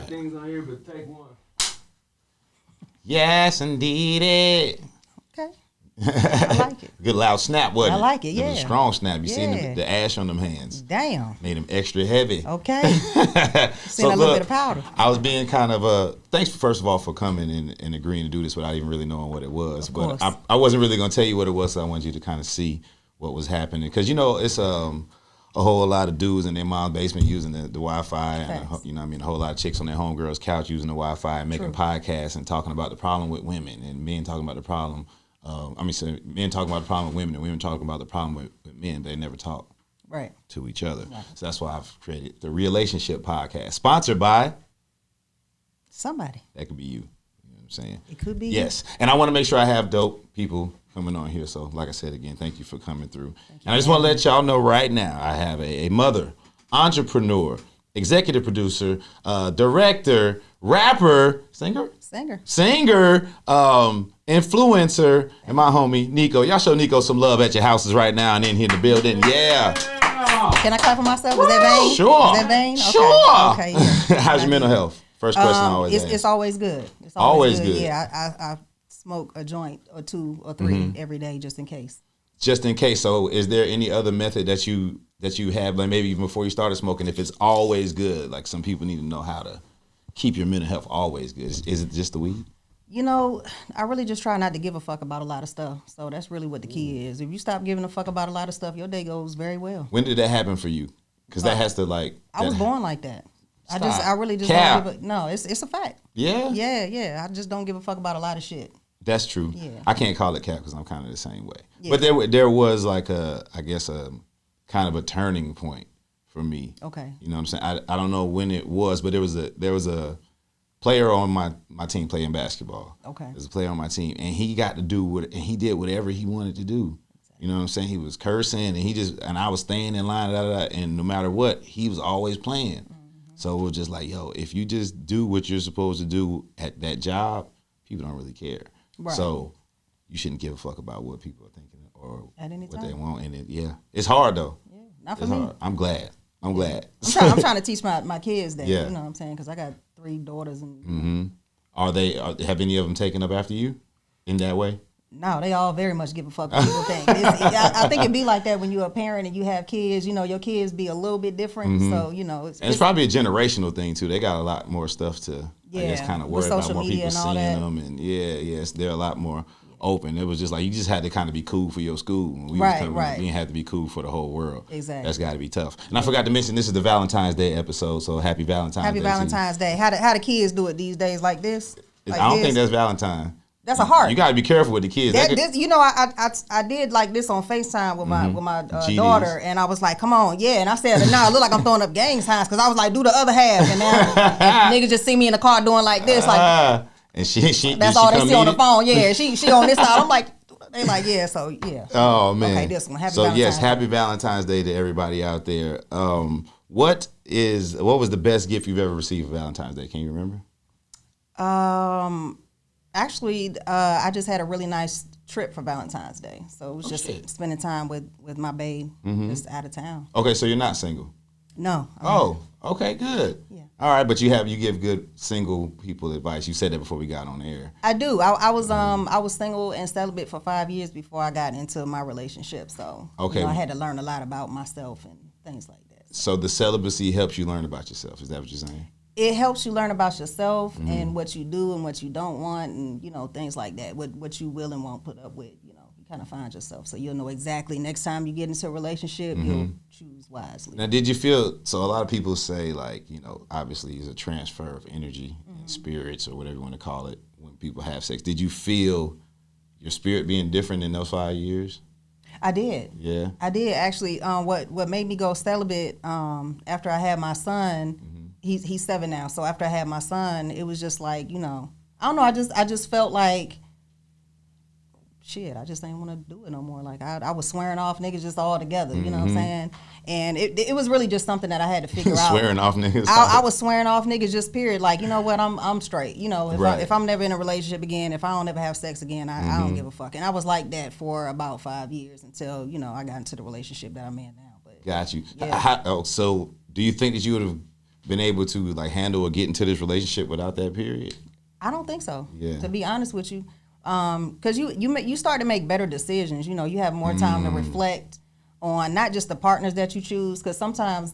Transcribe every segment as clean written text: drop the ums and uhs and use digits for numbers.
got things on here, but take one. Yes, indeed. Okay. I like it. Good loud snap, wasn't it? I like it, It was a strong snap. You seen the ash on them hands. Damn. Made them extra heavy. Okay. Seen a little bit of powder. I was being kind of thanks first of all for coming and agreeing to do this without even really knowing what it was. But I wasn't really going to tell you what it was, so I wanted you to kind of see what was happening. Because, it's a whole lot of dudes in their mom's basement using the Wi-Fi. And, a whole lot of chicks on their homegirl's couch using the Wi-Fi and making podcasts and talking about the problem with women and men talking about the problem. Men talking about the problem with women and women talking about the problem with men, but they never talk to each other. Right. So that's why I've created the Relationship Podcast, sponsored by somebody. That could be you. You know what I'm saying? It could be. Yes. And I want to make sure I have dope people coming on here. So like I said, again, thank you for coming through. And I just want to let y'all know right now, I have a mother, entrepreneur, executive producer, director, rapper, singer, influencer, and my homie Nico. Y'all show Nico some love at your houses right now and in here in the building. Yeah. Can I clap for myself? Was that vain? Sure. Was that vain? Sure. Okay. Yeah. How's your mental health? First question I always ask. It's always good. It's always good. Yeah, I smoke a joint or two or three every day just in case. Just in case. So is there any other method that you have, like maybe even before you started smoking, if it's always good? Like some people need to know how to keep your mental health always good. Is it just the weed? I really just try not to give a fuck about a lot of stuff. So that's really what the key is. If you stop giving a fuck about a lot of stuff, your day goes very well. When did that happen for you? Because that has to I was born like that. Stop. I really just don't give a, no, it's a fact. Yeah? Yeah. I just don't give a fuck about a lot of shit. That's true. Yeah. I can't call it cap because I'm kind of the same way. Yeah. But there was like a kind of a turning point for me. Okay. You know what I'm saying? I don't know when it was, but there was a player on my team playing basketball. Okay. There's a player on my team, and he got to do and he did whatever he wanted to do. You know what I'm saying? He was cursing, and I was staying in line, and no matter what, he was always playing. Mm-hmm. So it was just like, yo, if you just do what you're supposed to do at that job, people don't really care. Right. So you shouldn't give a fuck about what people are thinking or what they want. And it's hard though. Yeah, not for me. Hard. I'm glad. I'm trying to teach my kids that. Yeah. You know what I'm saying? Because I got 3 daughters and. Have any of them taken up after you in that way? No, they all very much give a fuck what people think. I think it'd be like that when you're a parent and you have kids. Your kids be a little bit different. Mm-hmm. So, it's probably a generational thing, too. They got a lot more stuff to, I guess, kind of worry about more people seeing them. And, they're a lot more open. It was just like you just had to kind of be cool for your school. We didn't have to be cool for the whole world. Exactly. That's got to be tough. And I forgot to mention, this is the Valentine's Day episode, so happy Valentine's Day. Happy Valentine's Day. How the kids do it these days like this? I don't think that's Valentine. That's a heart. You got to be careful with the kids. I did like this on FaceTime with my daughter, and I was like, "Come on, yeah." And I said, "Nah, I look like I'm throwing up gang signs," because I was like, "Do the other half," and now niggas just see me in the car doing like this, like. And she that's all they see on the phone. Yeah, she on this side. I'm like, they like, yeah. So yeah. Oh man. Okay, this one. Happy Valentine's Day to everybody out there. What was the best gift you've ever received for Valentine's Day? Can you remember? Actually, I just had a really nice trip for Valentine's Day. So it was just spending time with my babe, just out of town. Okay, so you're not single? No. Okay, good. Yeah. All right, but you give good single people advice. You said that before we got on air. I do. I was single and celibate for 5 years before I got into my relationship. So I had to learn a lot about myself and things like that. So the celibacy helps you learn about yourself. Is that what you're saying? It helps you learn about yourself and what you do and what you don't want and, things like that, what you will and won't put up with, you kind of find yourself. So you'll know exactly next time you get into a relationship, you'll choose wisely. Now, did you feel, so a lot of people say like, obviously it's a transfer of energy and spirits or whatever you want to call it when people have sex. Did you feel your spirit being different in those 5 years? I did. Yeah. I did actually. What made me go celibate after I had my son, he's 7 now. So after I had my son, it was just like, I don't know. I just felt like, shit, I just didn't want to do it no more. Like I was swearing off niggas just all together. You know what I'm saying? And it was really just something that I had to figure out. Swearing off niggas. I was swearing off niggas just period. Like, you know what? I'm straight. If I'm never in a relationship again, if I don't ever have sex again, I don't give a fuck. And I was like that for about 5 years until I got into the relationship that I'm in now. But got you. Yeah. So do you think that you would have been able to like handle or get into this relationship without that period? I don't think so. Yeah. To be honest with you, because you start to make better decisions. You know, you have more time to reflect on not just the partners that you choose. Because sometimes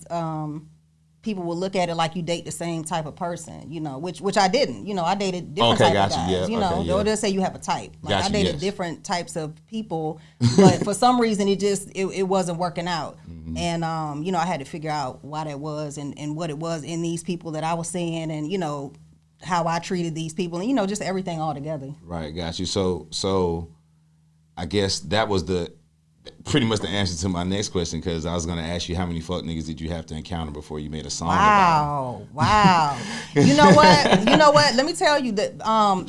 people will look at it like you date the same type of person. You know, which I didn't. You know, I dated different type of guys. Yeah. You know, yeah. they'll say you have a type. Like Gotcha, I dated different types of people, but for some reason it wasn't working out. And you know, I had to figure out why that was and what it was in these people that I was seeing, and you know, how I treated these people, and you know, just everything all together. Right, got you. So I guess that was pretty much the answer to my next question, because I was going to ask you how many fuck niggas did you have to encounter before you made a song about it? Wow. You know what? Let me tell you that.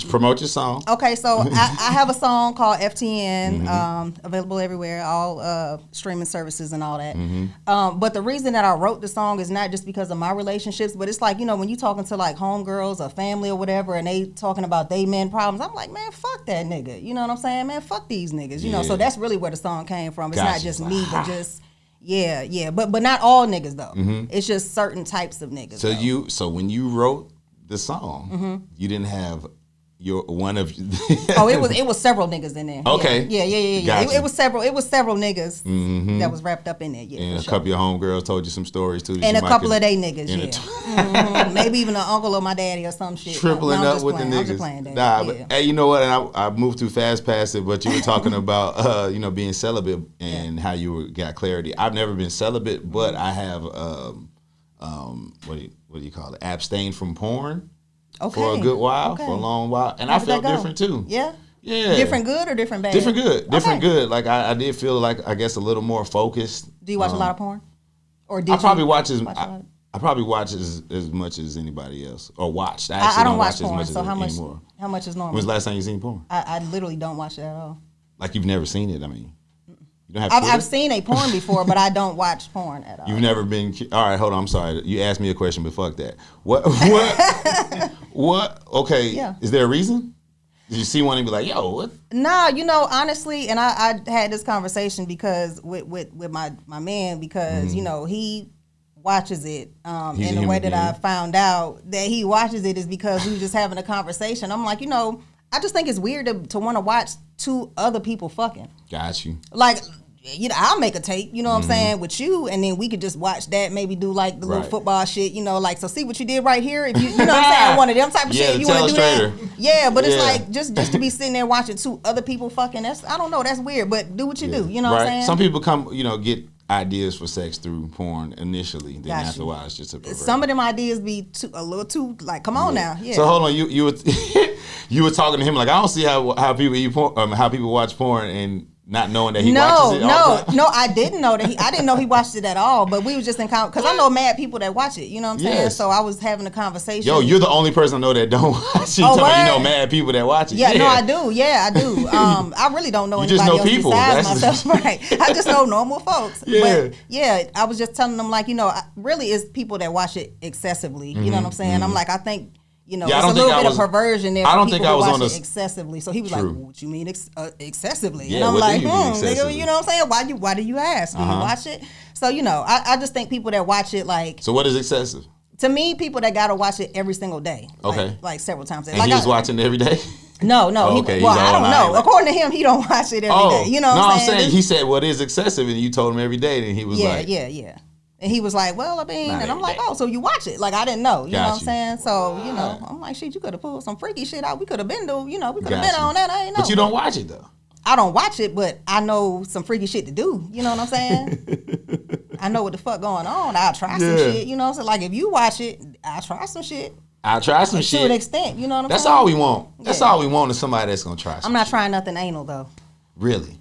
Promote your song. Okay, so I have a song called FTN, available everywhere, all streaming services and all that. But the reason that I wrote the song is not just because of my relationships, but it's like, you know, when you talking to like homegirls or family or whatever, and they talking about they men problems, I'm like, man, fuck that nigga. You know what I'm saying? Man, fuck these niggas. You know, so that's really where the song came from. It's not just me, but just but not all niggas though. It's just certain types of niggas. So when you wrote the song, you didn't have your one of oh, it was several niggas in there. Okay. Yeah. Gotcha. It was several niggas that was wrapped up in there. Yeah, and a couple of your homegirls told you some stories too. And a couple of they niggas, maybe even an uncle or my daddy or some shit. Tripling up with the niggas. I'm just playing, Daddy. Nah, but hey, you know what? And I moved too fast past it, but you were talking about you know, being celibate and how you got clarity. I've never been celibate, but I have what do you call it? Abstained from porn. For a good while, for a long while. And I felt different too. Yeah? Yeah. Different good or different bad? Different good. Different good. Like I did feel like, I guess, a little more focused. Do you watch a lot of porn? Or did I probably watch I probably watch as much as anybody else. Or watched. I don't watch as porn, much so as anymore. How much is normal? When's the last time you seen porn? I literally don't watch it at all. Like you've never seen it, I mean. You don't have I've seen a porn before, but I don't watch porn at all. You've never been... All right, hold on. I'm sorry. You asked me a question, but fuck that. What? Okay. Yeah. Is there a reason? Did you see one and be like, yo, what? Nah, you know, honestly, and I had this conversation because with my man, because, you know, he watches it. And the way that I found out that he watches it is because we were just having a conversation. I'm like, you know, I just think it's weird to want to watch two other people fucking. Got you. Like... You know, I'll make a tape, you know what I'm saying, with you, and then we could just watch that, maybe do like the little football shit, you know, like, so see what you did right here, if you know what I'm saying, one of them type of shit, you want to do that? Yeah, but it's like, just to be sitting there watching two other people fucking, I don't know, that's weird, but do what you do, you know what I'm saying? Some people get ideas for sex through porn initially, then after a while it's just a pervert. Some of them ideas be a little too, like, come on now. Yeah. So hold on, you were you were talking to him like, I don't see how people eat porn, how people watch porn and not knowing that he watches it all the time? No, I didn't know that I didn't know he watched it at all, but we was just in because I know mad people that watch it, you know what I'm saying? Yes. So I was having a conversation. Yo, you're the only person I know that don't watch it. You know mad people that watch it. Yeah, no, I do. Yeah, I do. I really don't know anybody else besides myself. Right. I just know normal folks. Yeah. But yeah, I was just telling them, like, you know, really it's people that watch it excessively. You know what I'm saying? I'm like, I think, you know, it's a little bit of perversion there. I don't think I was on it excessively. So he was like, well, "What you mean excessively?" Yeah, and I'm like, nigga, you know what I'm saying? Why do you ask? Do you watch it? So you know, I just think people that watch it like. So what is excessive? To me, people that gotta watch it every single day. Okay. Like several times. And he was watching it every day. No. Okay. I don't know. According to him, he don't watch it every day. You know what I'm saying? I'm saying he said what is excessive, and you told him every day, and he was like, yeah. And he was like, well, I mean, and I'm like, oh, so you watch it. Like, I didn't know. You know what I'm saying? So, you know, I'm like, shit, you could have pulled some freaky shit out. We could have been we could have been on that. I ain't know. But you don't watch it, though. I don't watch it, but I know some freaky shit to do. You know what I'm saying? I know what the fuck going on. I'll try some shit. You know what I'm saying? Like, if you watch it, I'll try some shit. I'll try some shit. To an extent. You know what I'm saying? That's all we want. That's all we want is somebody that's going to try some I'm not trying nothing anal, though. Really?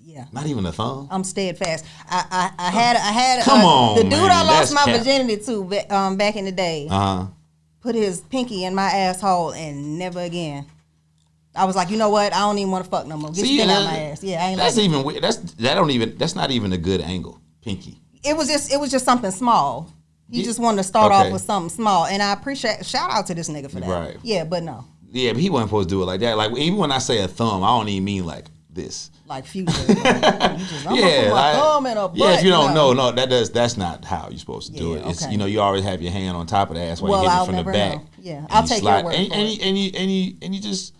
Yeah. Not even a thumb. I'm steadfast. I had Come on, the dude man. I lost my cap. virginity to back in the day. Put his pinky in my asshole and never again. I was like, you know what? I don't even want to fuck no more. Get spit out my ass. Yeah, I ain't. That's even weird. That's not even a good angle. Pinky. It was just something small. He just wanted to start off with something small, and I appreciate. Shout out to this nigga for that. Right. Yeah, but no. Yeah, but he wasn't supposed to do it like that. Like even when I say a thumb, I don't even mean like this. Like future. Like, I'm gonna put my thumb in a butt. Yeah, if you don't know, that's not how you're supposed to do it. It's, okay. you always have your hand on top of the ass while you're hitting it from the back. Yeah, I'll take your word for it. And you just,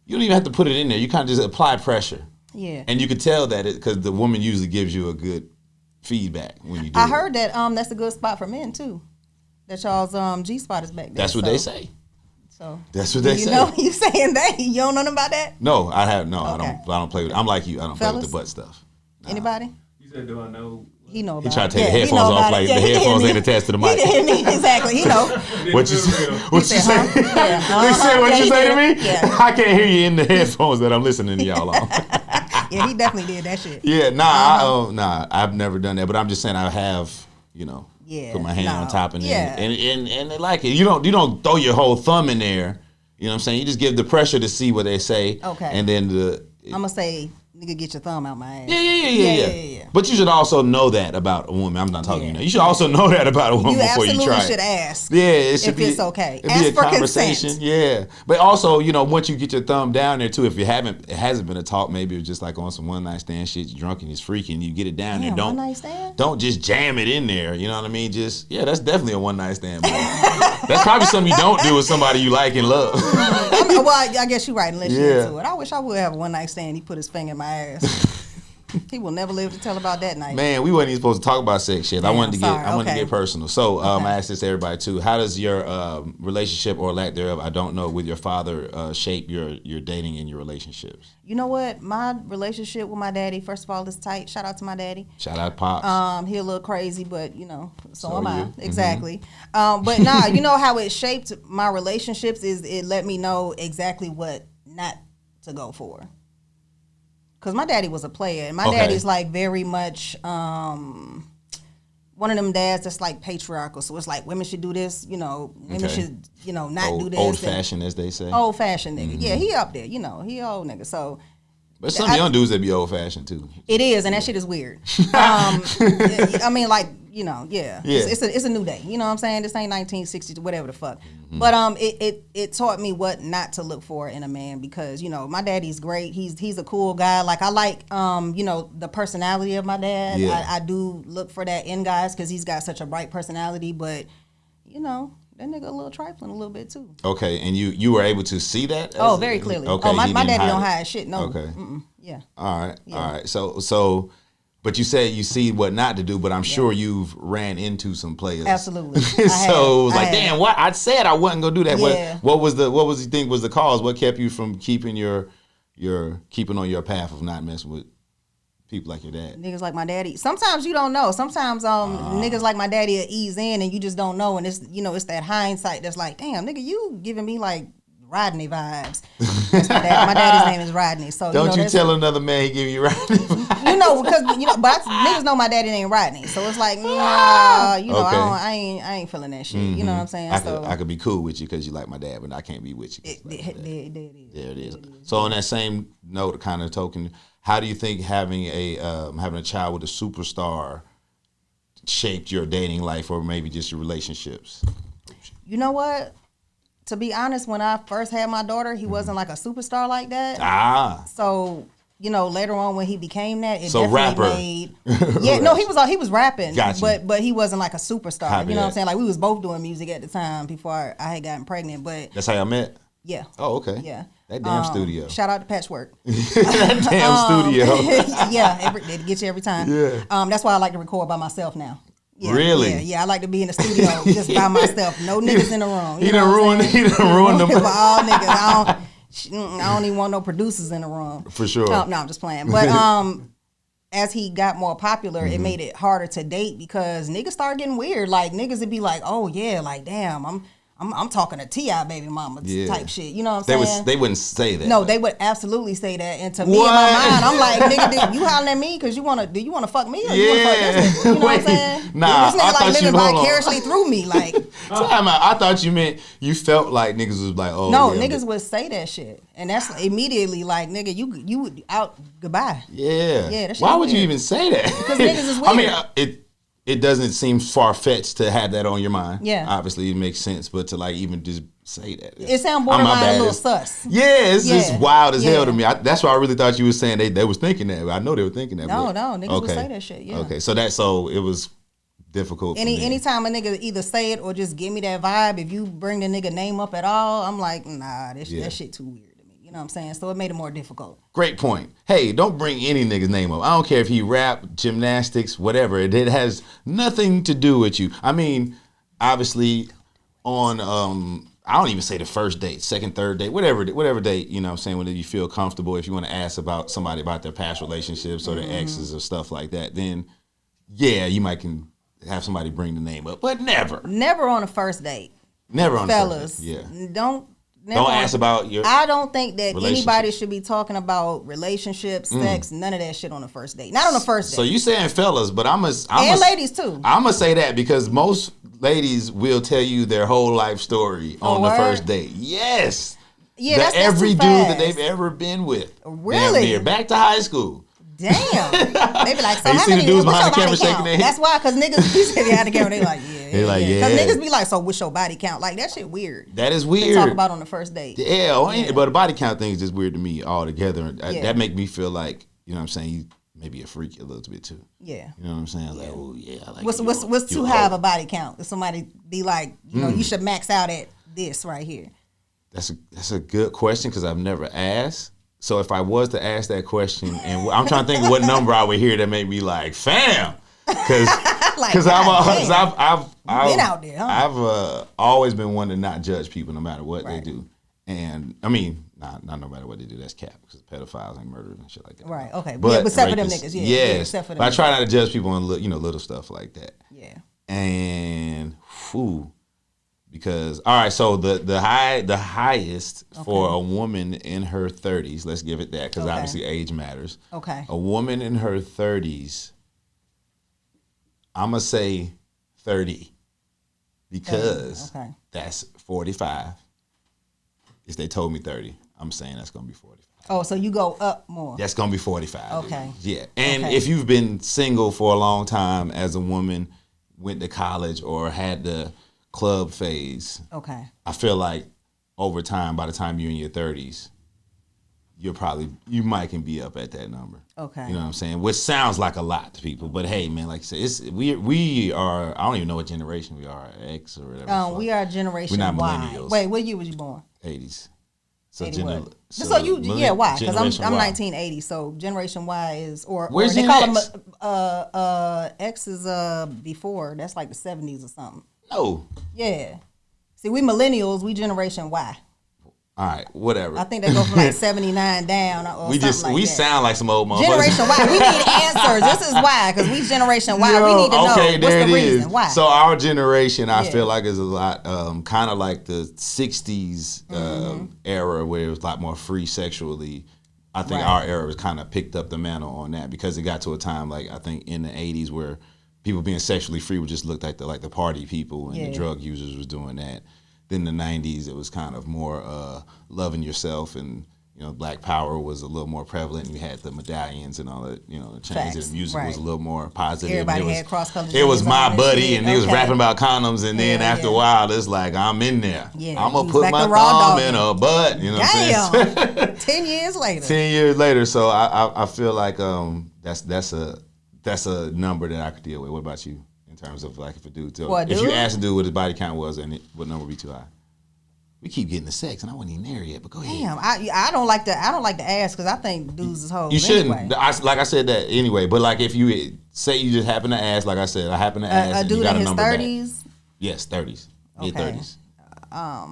you don't even have to put it in there. You kind of just apply pressure. Yeah. And you can tell that because the woman usually gives you a good feedback when you do it. I heard that that's a good spot for men too. That y'all's G spot is back there. That's what they say. So that's what they say. You know, you saying that? You don't know nothing about that? No, I have no. Okay. I don't play with it. I'm like you. I don't play with the butt stuff. Nah. Anybody? You said, do I know? He know about it. He tried to take the headphones off like the headphones ain't attached to the mic. He didn't hear me. Exactly. He know. What you say? What you say? They said what you say to me? Yeah. I can't hear you in the headphones that I'm listening to y'all on. Yeah, he definitely did that shit. Yeah, I've never done that, but I'm just saying I have, put my hand on top and they like it. You don't throw your whole thumb in there. You know what I'm saying? You just give the pressure to see what they say. Okay. And then I'm gonna say, nigga, get your thumb out my ass. Yeah. But you should also know that about a woman. I'm not talking you. You should also know that about a woman before you try it. You absolutely should ask. Yeah, it should if it's okay. It'd Ask be a for conversation. Consent. Yeah. But also, once you get your thumb down there too, if it hasn't been a talk, maybe it's just like on some one night stand shit, you're drunk and it's freaking, you get it down there. One night stand? Don't just jam it in there. You know what I mean? That's definitely a one night stand. That's probably something you don't do with somebody you like and love. Well, I guess you're right unless you're into it. I wish I would have a one night stand. He put his finger in my ass. He will never live to tell about that night. Man, we wasn't even supposed to talk about sex shit. Damn, I wanted to get personal. So I asked this to everybody too. How does your relationship or lack thereof, I don't know, with your father shape your dating and your relationships? You know what? My relationship with my daddy, first of all, is tight. Shout out to my daddy. Shout out Pops. He a little crazy, but so am I. Exactly. But nah, you know how it shaped my relationships is it let me know exactly what not to go for. Because my daddy was a player, and my daddy's like very much one of them dads that's like patriarchal. So it's like women should do this, women should, not do this. Old fashioned, as they say. Old fashioned nigga. Mm-hmm. Yeah, he up there, he old nigga. So, but some young dudes that be old fashioned too. It is, and that shit is weird. I mean, like, it's a new day. You know what I'm saying? This ain't 1960s, whatever the fuck. Mm-hmm. But it taught me what not to look for in a man because my daddy's great. He's a cool guy. Like I like the personality of my dad. Yeah. I do look for that in guys because he's got such a bright personality. But that nigga a little trifling a little bit too. Okay, and you were able to see that? Oh, very clearly. Okay, my daddy don't hide shit. No. Okay. Yeah. All right. So, but you said you see what not to do, but I'm sure you've ran into some players. Absolutely. So it was like, damn, what I said I wasn't gonna do that. Yeah. What was you think was the cause? What kept you from keeping keeping on your path of not messing with people like your dad? Niggas like my daddy. Sometimes you don't know. Sometimes niggas like my daddy will ease in and you just don't know. And it's it's that hindsight that's like, damn, nigga, you giving me like Rodney vibes. That's my dad. My daddy's name is Rodney. So don't you tell another man he give you Rodney vibes? Because but niggas know my daddy named Rodney. So it's like, nah, okay. I ain't feeling that shit. Mm-hmm. You know what I'm saying? I could be cool with you because you like my dad, but I can't be with you. There it is. So on that same note, kind of token, how do you think having a child with a superstar shaped your dating life or maybe just your relationships? You know what? To be honest, when I first had my daughter, he wasn't like a superstar like that. So, later on when he became that, it definitely rapper. Made. Yeah, no, he was rapping, gotcha. but he wasn't like a superstar. You know what I'm saying? Like we was both doing music at the time before I had gotten pregnant. But that's how y'all met. Yeah. Oh, okay. Yeah. That damn studio. Shout out to Patchwork. That damn studio. Yeah, they get you every time. Yeah. That's why I like to record by myself now. Yeah, really? Yeah, I like to be in the studio just by myself. No niggas in the room. He done ruined them. For all niggas. I don't even want no producers in the room. For sure. No, I'm just playing. But as he got more popular, it made it harder to date because niggas started getting weird. Like niggas would be like, oh yeah, like damn, I'm talking to T.I. baby mama type shit. You know what I'm saying? They wouldn't say that. No, they would absolutely say that. And to me, in my mind, I'm like, nigga, you hollering at me because do you want to fuck me or you want to fuck this nigga? You know what I'm saying? Nah, this nigga like living vicariously through me. Like, I thought you meant you felt like niggas was like, oh. No, niggas would say that shit. And that's immediately like, nigga, you out, goodbye. Yeah. Yeah. That shit Why would weird. you even say that? Because niggas is weird. I mean, it doesn't seem far-fetched to have that on your mind. Yeah. Obviously, it makes sense. But to like even just say that. It sounds borderline a little sus. Yeah, it's just wild as hell to me. That's why I really thought you were saying they was thinking that. I know they were thinking that. No, niggas would say that shit. Yeah. Okay, so it was difficult. Anytime a nigga either say it or just give me that vibe, if you bring the nigga name up at all, I'm like, nah, that shit too weird to me. You know what I'm saying? So it made it more difficult. Great point. Hey, don't bring any nigga's name up. I don't care if he rap, gymnastics, whatever. It has nothing to do with you. I mean, obviously, on I don't even say the first date, second, third date, whatever date, you know what I'm saying, when you feel comfortable, if you want to ask about somebody about their past relationships or their exes or stuff like that, then yeah, you might can have somebody bring the name up, but never on a first date. Never on fellas, the first date. Yeah. Don't ask about your I don't think that anybody should be talking about relationships, sex, none of that shit on the first date. Not on the first date. So you saying fellas, but I'm ladies too. I'm gonna say that because most ladies will tell you their whole life story on the first date. Yes. Yeah, that's every too dude fast. that they've ever been with. Really? Back to high school. Damn. They be like, so you how see many the dudes behind the body camera shaking count? their head? That's why, because niggas be sitting behind the camera, they like, yeah. They like, yeah. Because niggas be like, so what's your body count? Like, that shit weird. That is weird. To talk about on the first date. Yeah, but the body count thing is just weird to me altogether. That make me feel like, you know what I'm saying, you maybe a freak a little bit too. Yeah. You know what I'm saying? Like, oh yeah, I like what's too high of a body count? If somebody be like, you know, you should max out at this right here. That's a good question because I've never asked. So if I was to ask that question, and I'm trying to think of what number I would hear that made me like, fam, because I've been out there. Huh? I've always been one to not judge people no matter what they do, and I mean not no matter what they do. That's cap because pedophiles and murderers and shit like that. Right. Okay. But except for them niggas. Yeah. Except for them. But I try not to judge people on little stuff like that. Yeah. And because all right, so the highest for a woman in her 30s, let's give it that because obviously age matters. Okay. A woman in her 30s, I'm gonna say 30 because that's 45. If they told me 30, I'm saying that's gonna be 45. Oh, so you go up more. That's gonna be 45. Okay. Dude. Yeah, and if you've been single for a long time as a woman, went to college or had the club phase. Okay. I feel like over time, by the time you're in your 30s, you might can be up at that number. Okay. You know what I'm saying? Which sounds like a lot to people, but hey, man, like I said, we are. I don't even know what generation we are, X or whatever. We are generation Y. We're not millennials. Wait, what year was you born? 80s. So why? Because I'm 1980. So generation Y is or they call them X is before. That's like the 70s or something. No. Yeah. See, we millennials, we generation Y. All right, whatever. I think they go from like 79 down or we something like we that. sound like some old motherfuckers. Generation Y. We need answers. This is why, because we generation Y. We need to know what's the reason. Why? So our generation, I feel like is a lot, kind of like the 60s era where it was a lot more free sexually. I think our era was kind of picked up the mantle on that because it got to a time like I think in the 80s where people being sexually free would just look like the party people and the drug users was doing that. Then the 90s, it was kind of more loving yourself and, Black Power was a little more prevalent. You had the medallions and all that, the change in the music was a little more positive. Everybody had cross-color. It was my buddy and he was rapping about condoms and then after a while, it's like, I'm in there. Yeah, I'm going to put my thumb in her butt. You know what I'm saying? 10 years later. 10 years later. So I feel like that's a number that I could deal with. What about you? In terms of like if a dude, if you asked a dude what his body count was, and what number would be too high? We keep getting to sex, and I wasn't even there yet. But go ahead. Damn, I don't like to ask because I think dudes is hoes. You shouldn't. Anyway. Like I said that anyway. But like if you say you just happen to ask, like I said, I happen to ask. A dude you got in a his number 30s. Back. Yes, 30s, mid 30s. I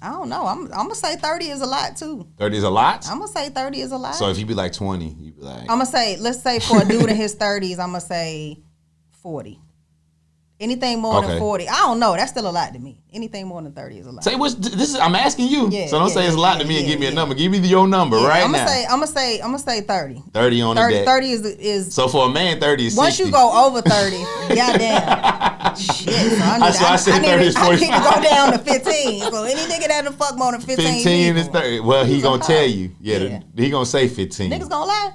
don't know. I'm gonna say 30 is a lot too. 30 is a lot. I'm gonna say 30 is a lot. So if you be like 20, you be like. I'm gonna say, let's say for a dude in his 30s, I'm gonna say 40. Anything more than 40, I don't know. That's still a lot to me. Anything more than 30 is a lot. Say I'm asking you. So don't say it's a lot to me and give me a number. Give me your number right now. I'm gonna say 30. 30 on the day. 30 is. So for a man, 30 is 60. Once you go over 30, goddamn. Shit. So I said 30 is 45. I need to go down to 15. So any nigga that done fuck more than 15 15 is 30. Well, he gonna tell you. Yeah. He gonna say 15. Niggas gonna lie?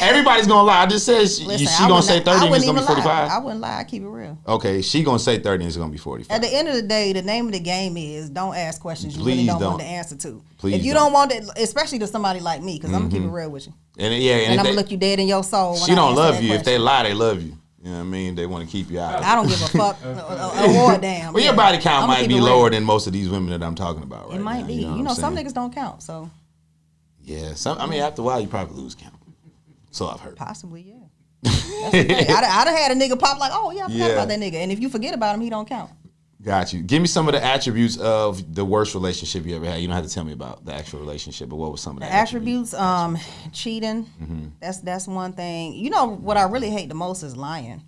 Everybody's gonna lie. I just said she gonna say 30 and it's gonna be 45. I wouldn't lie. I keep it real. Okay, she gonna say 30 and it's gonna be 45. At the end of the day, the name of the game is don't ask questions you really don't want the answer to. Please if you don't want it, especially to somebody like me, because I'm gonna keep it real with you. And I'm gonna look you dead in your soul. She don't love you. If they lie, they love you. You know what I mean? They want to keep you out. I don't give a fuck or a damn. Well, your body count might be lower than most of these women that I'm talking about right now. It might be. You know some niggas don't count, so. Yeah, after a while, you probably lose count. So I've heard. Possibly, yeah. That's the thing. I'd have had a nigga pop like, oh, yeah, I forgot about that nigga. And if you forget about him, he don't count. Got you. Give me some of the attributes of the worst relationship you ever had. You don't have to tell me about the actual relationship, but what was some of the attributes? Cheating. Mm-hmm. That's one thing. You know what I really hate the most is lying.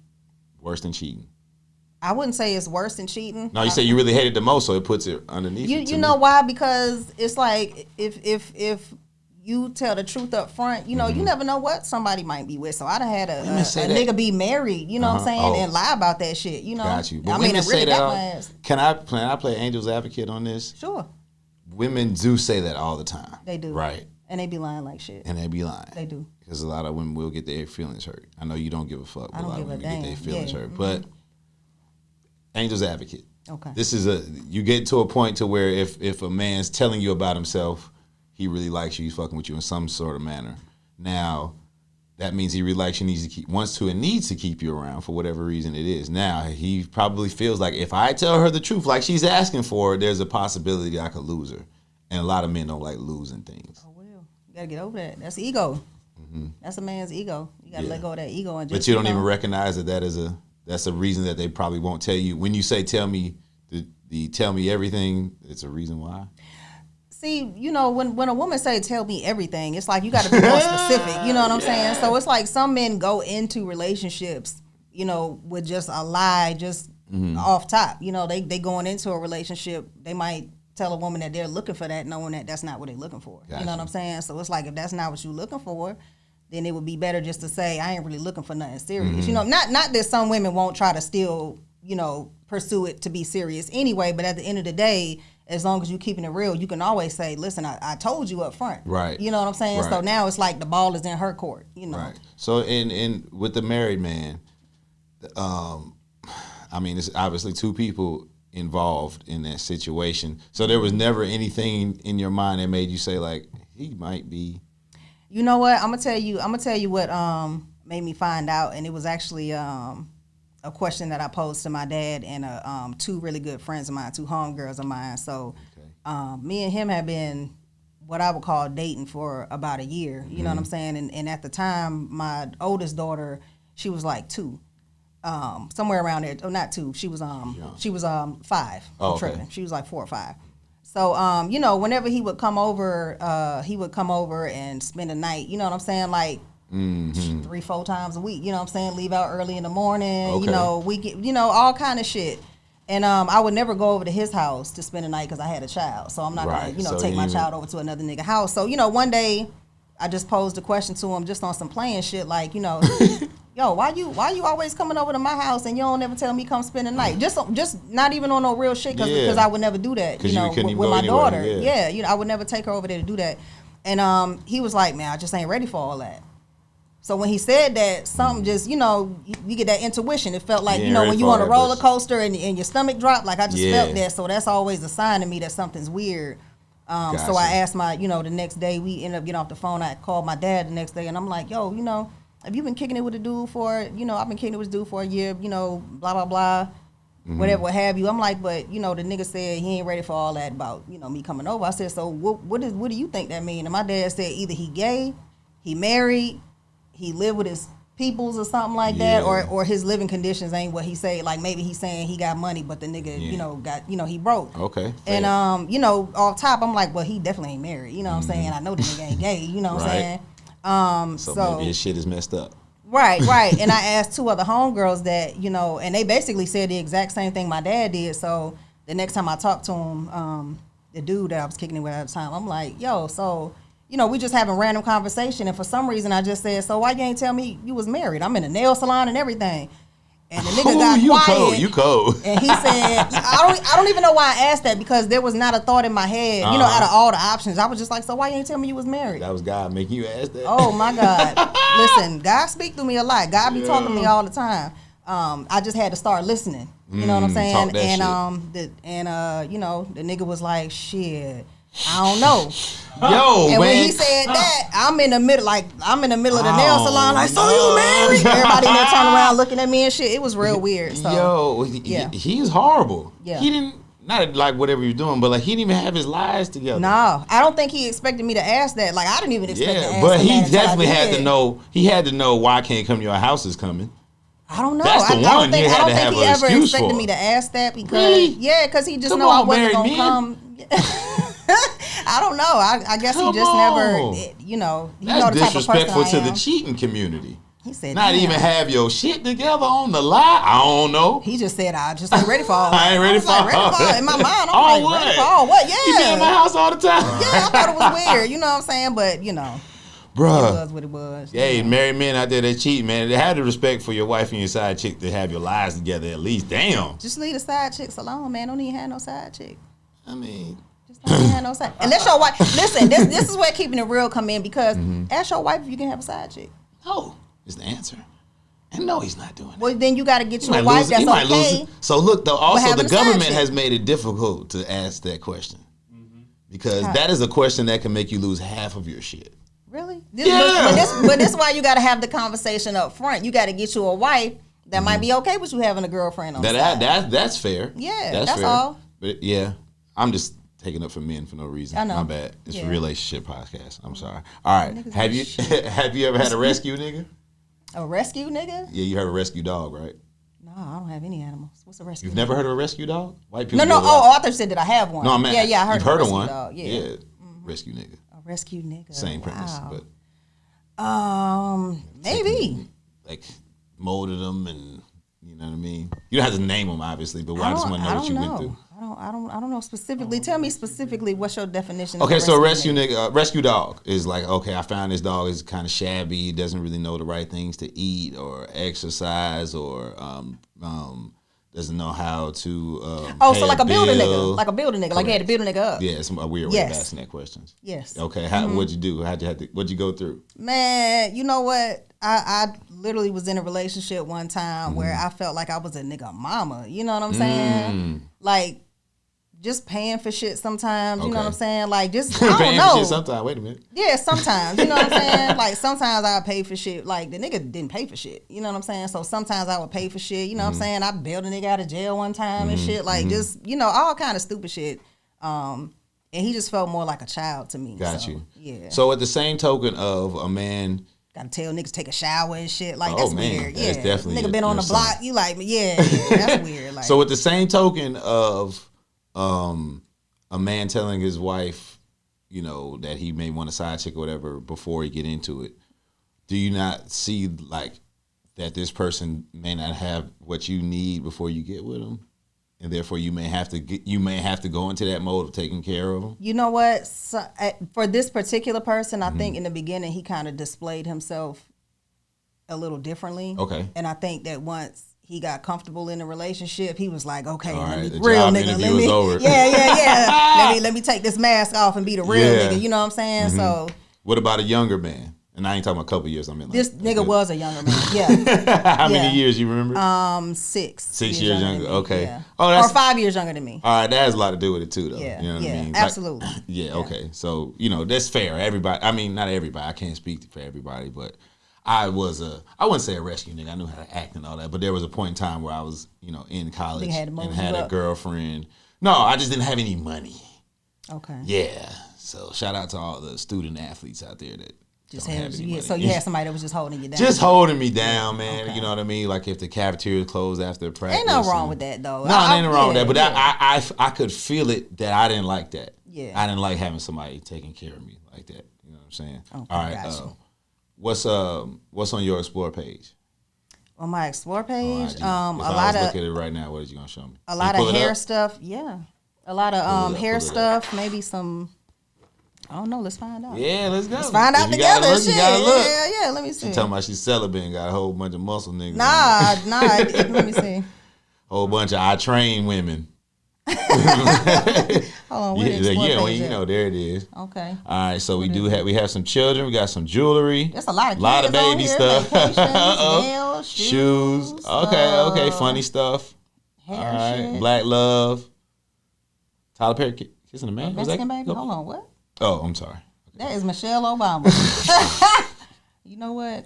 Worse than cheating. I wouldn't say it's worse than cheating. No, you say you really hate it the most, so it puts it underneath. You know why? Because it's like if you tell the truth up front, you know, you never know what somebody might be with. So I'd have had a nigga be married, you know what I'm saying, and lie about that shit, you know. Got you. But women really say that. Can I play Angel's Advocate on this? Sure. Women do say that all the time. They do. Right. And they be lying like shit. And they be lying. They do. Because a lot of women will get their feelings hurt. I know you don't give a fuck, but a lot of women get their feelings hurt. But Angel's Advocate. Okay. This is you get to a point to where if a man's telling you about himself, he really likes you, he's fucking with you in some sort of manner. Now, that means he really likes you, wants to and needs to keep you around for whatever reason it is. Now, he probably feels like if I tell her the truth like she's asking for, there's a possibility I could lose her. And a lot of men don't like losing things. Oh, well, you got to get over that. That's ego. Mm-hmm. That's a man's ego. You got to let go of that ego. And just, but you don't even recognize that's a reason that they probably won't tell you. When you say tell me everything, it's a reason why. See, you know, when a woman say tell me everything, it's like you got to be more specific. You know what I'm saying? So it's like some men go into relationships, you know, with just a lie, just off top. You know, they going into a relationship, they might tell a woman that they're looking for that, knowing that that's not what they're looking for. Gotcha. You know what I'm saying? So it's like if that's not what you're looking for, then it would be better just to say I ain't really looking for nothing serious. You know, not that some women won't try to still, you know, pursue it to be serious anyway. But at the end of the day, as long as you're keeping it real, you can always say, listen, I told you up front. Right. You know what I'm saying? Right. So now it's like the ball is in her court, you know. Right. So in with the married man, I mean, it's obviously two people involved in that situation. So there was never anything in your mind that made you say, like, he might be. You know what? I'm gonna tell you what made me find out, and it was actually a question that I posed to my dad and two really good friends of mine, two homegirls of mine. So me and him have been what I would call dating for about a year. You know what I'm saying? And at the time, my oldest daughter, she was like 2, somewhere around there. Oh, not 2. She was 5. Oh, okay. She was like 4 or 5. So you know, whenever he would come over and spend a night. You know what I'm saying? Like. 3-4 times a week, you know what I'm saying? Leave out early in the morning, you know, we get, you know, all kind of shit. And I would never go over to his house to spend a night because I had a child. So I'm not going to, you know, take my child over to another nigga house. So, you know, one day I just posed a question to him just on some playing shit like, you know, yo, why you always coming over to my house and you don't ever tell me come spend the night? Just not even on no real shit because I would never do that, you know, with my daughter. Yeah, you know, I would never take her over there to do that. And he was like, man, I just ain't ready for all that. So when he said that, something just, you know, you get that intuition. It felt like, you know, when you on a roller coaster and your stomach dropped, like I just felt that. So that's always a sign to me that something's weird. Gotcha. So I asked the next day, we ended up getting off the phone. I called my dad the next day and I'm like, yo, you know, have you been kicking it with a dude for, you know, I've been kicking it with a dude for a year, you know, blah, blah, blah, whatever, what have you. I'm like, but, you know, the nigga said he ain't ready for all that about, you know, me coming over. I said, so what do you think that mean? And my dad said either he gay, he married, he live with his peoples or something like that, or his living conditions ain't what he say. Like maybe he's saying he got money, but the nigga, you know, got, you know, he broke. Okay. Fair. And you know, off top, I'm like, well, he definitely ain't married. You know what I'm saying? I know the nigga ain't gay. You know what I'm saying? So maybe his shit is messed up. Right. And I asked 2 other homegirls that, you know, and they basically said the exact same thing my dad did. So the next time I talked to him, the dude that I was kicking it with at the time, I'm like, yo, so. You know, we just having random conversation, and for some reason I just said, so why you ain't tell me you was married? I'm in a nail salon and everything. And the nigga got quiet. You cold. And he said, I don't even know why I asked that, because there was not a thought in my head. You know, out of all the options, I was just like, so why you ain't tell me you was married? That was God making you ask that. Oh my God. Listen, God speak through me a lot. God be talking to me all the time. I just had to start listening. You know what I'm saying? Talk that shit. You know, the nigga was like, shit, I don't know. Yo, and man. when he said that, I'm in the middle of the nail salon, like, so you married? Everybody in there turning around looking at me and shit. It was real weird. So, yo, he's horrible. Yeah. He didn't, not like whatever you're doing, but like he didn't even have his lies together. No, I don't think he expected me to ask that. Like, I didn't even expect to ask but him he that definitely had to know. He had to know why I can't come to your house is coming. I don't know. That's the I one don't think you had to he have an ever excuse expected for. me to ask that, because Really? because he just Come know I on, wasn't married gonna men. come. I don't know. I guess he just never, you know. He That's know the type of person disrespectful I to am. the cheating community. He said, not damn. even have your shit together on the lie. I don't know. He just said, I just ain't ready for all that. I ain't ready for all that. In my mind, I'm all like, ready for all what? Yeah. You be in my house all the time. Yeah, I thought it was weird. You know what I'm saying? But, you know. Bruh. It was what it was. Hey, married men out there that cheat, man, they have the respect for your wife and your side chick to have your lives together at least. Damn. Just leave the side chicks alone, man. Don't even have no side chick. I mean, just don't even have no side. Unless your wife. Listen, this is where keeping it real come in, because ask your wife if you can have a side chick. No, is the answer. And no, he's not doing that. Well, then you got to get you a wife that's okay. So look, though, also the government chick has made it difficult to ask that question, because that is a question that can make you lose half of your shit. Really? Yeah. But this is why you got to have the conversation up front. You got to get you a wife that might be okay with you having a girlfriend on the side. That's fair. Yeah, that's fair. all. But yeah, I'm just taking up for men for no reason. I know. My bad. It's a relationship podcast. I'm sorry. All right. Have you ever had a rescue nigga? A rescue nigga? Yeah, you heard a rescue dog, right? No, I don't have any animals. What's a rescue? You've never heard of a rescue dog? White people. No. Oh, I thought you said that I have one. No, man. Yeah, I heard. You've heard of one. Dog. Yeah. Rescue nigga. A rescue nigga. Same premise, but. Maybe. Like molded them, and you know what I mean. You don't have to name them, obviously, but I just want to know what you went through. I don't know specifically. Tell me specifically what's your definition. Okay, so a rescue nigga, rescue dog is like, okay, I found this dog is kind of shabby, doesn't really know the right things to eat or exercise, or doesn't know how to. So like a builder nigga, like you had to build a nigga up. Yeah, it's a weird way of asking that questions. Yes. Okay, what'd you do? What'd you go through? Man, you know what? I literally was in a relationship one time where I felt like I was a nigga mama. You know what I'm saying? Like, just paying for shit sometimes. You know what I'm saying? Like, just, I don't paying know. for shit sometimes. Wait a minute. Yeah, sometimes. You know what I'm saying? Like, sometimes I pay for shit. Like, the nigga didn't pay for shit. You know what I'm saying? So sometimes I would pay for shit. You know what I'm saying? I bailed a nigga out of jail one time and shit. Like, just, you know, all kind of stupid shit. And he just felt more like a child to me. Got you. Yeah. So at the same token of a man... Gotta tell niggas take a shower and shit. Like, that's weird. Yeah. That's definitely nigga been on the block. You like, yeah, that's weird. Like, so with the same token of a man telling his wife, you know, that he may want a side chick or whatever before he get into it, do you not see like that this person may not have what you need before you get with him? And therefore, you may have to go into that mode of taking care of them. You know what? So, for this particular person, I think in the beginning he kind of displayed himself a little differently. Okay. And I think that once he got comfortable in the relationship, he was like, "Okay, all right, let me real nigga, let me, over. yeah. let me take this mask off and be the real nigga." You know what I'm saying? So, what about a younger man? And I ain't talking about a couple years. I mean, like, this nigga was a younger man. Yeah. How many years you remember? 6. 6 years younger. Okay. Yeah. Oh, that's, or 5 years younger than me. All right, that has a lot to do with it too, though. Yeah. You know what I mean? Absolutely. Like, yeah. Okay. So that's fair. Everybody. I mean, not everybody. I can't speak for everybody, but I wouldn't say a rescue nigga. I knew how to act and all that, but there was a point in time where I was, in college and had a girlfriend. No, I just didn't have any money. Okay. Yeah. So shout out to all the student athletes out there that. So you had somebody that was just holding you down. Just holding me down, man. Okay. You know what I mean? Like if the cafeteria closed after practice. Ain't nothing wrong with that, though. No, ain't nothing wrong with that. But I could feel it that I didn't like that. Yeah. I didn't like having somebody taking care of me like that. You know what I'm saying? Okay, all right. What's on your Explore page? On my Explore page, if I was looking at it right now, what are you gonna show me? A lot of hair stuff. Yeah. A lot of hair stuff. Maybe some. I don't know. Let's find out. Yeah, let's go. Let's find out together. Look, shit. Yeah. Let me see. She talking about she's celibate and got a whole bunch of muscle niggas. Nah. Let me see. Whole bunch of I train women. Hold on. There it is. Okay. All right, so we have some children. We got some jewelry. There's a lot of baby stuff. Nails, shoes. Okay. Funny stuff. Hair all right. shit. Black love. Tyler Perry kissing a man. Mexican baby. Hold on. What? Oh, I'm sorry. That is Michelle Obama. You know what?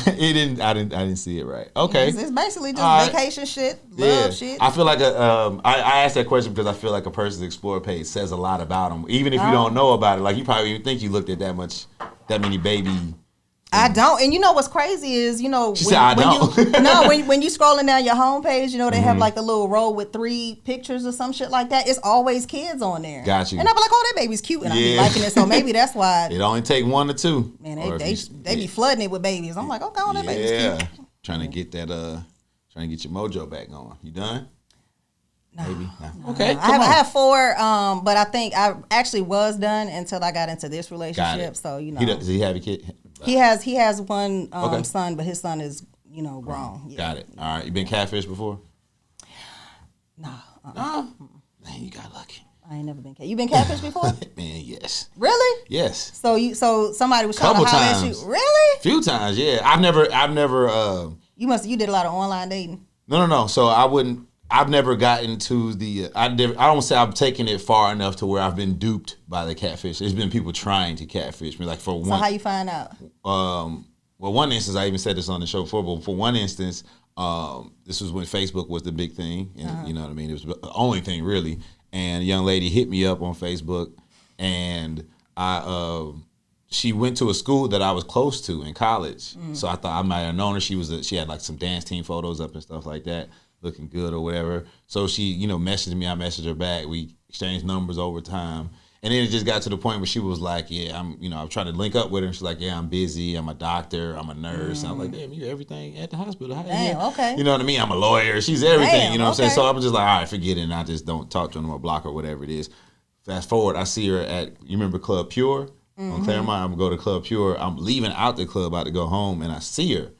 I didn't see it right. Okay. It's basically just vacation shit, love shit. I feel like I asked that question because I feel like a person's Explore page says a lot about them, even if you don't know about it. Like you probably even think you looked at that many baby. I don't, and you know what's crazy is she said I don't. when you scrolling down your homepage, they have like the little row with 3 pictures or some shit like that. It's always kids on there. Got you. And I be like, oh, that baby's cute, and I be liking it. So maybe that's why. It only take 1 or 2. Man, they be flooding it with babies. I'm like, okay, that baby's cute. Trying to get your mojo back on. You done? No, maybe. No. Okay. I have 4, but I think I actually was done until I got into this relationship. So does he have a kid? He has one son, but his son is grown. Yeah. Got it. All right. You been catfished before? No. No. Man, you got lucky. I ain't never been catfished. You been catfished before? Man, yes. Really? Yes. So somebody was trying to holler at you. Really? Few times, yeah. I've never. You did a lot of online dating. No. So I've never gotten to the. I don't say I've taken it far enough to where I've been duped by the catfish. There's been people trying to catfish me. Like for one. So how you find out? Well, one instance I even said this on the show before. But for one instance, this was when Facebook was the big thing, and you know what I mean. It was the only thing really. And a young lady hit me up on Facebook, and she went to a school that I was close to in college. So I thought I might have known her. She had like some dance team photos up and stuff like that, looking good or whatever. So she, messaged me. I messaged her back. We exchanged numbers over time. And then it just got to the point where she was like, yeah, I'm trying to link up with her. And she's like, yeah, I'm busy. I'm a doctor. I'm a nurse. And I'm like, damn, you everything at the hospital. Damn, okay. You know what I mean? I'm a lawyer. She's everything. Damn, you know what I'm saying? So I'm just like, all right, forget it. And I just don't talk to her or block her or whatever it is. Fast forward, I see her you remember Club Pure? On Claremont, I'm going to go to Club Pure. I'm leaving out the club, about to go home, and I see her.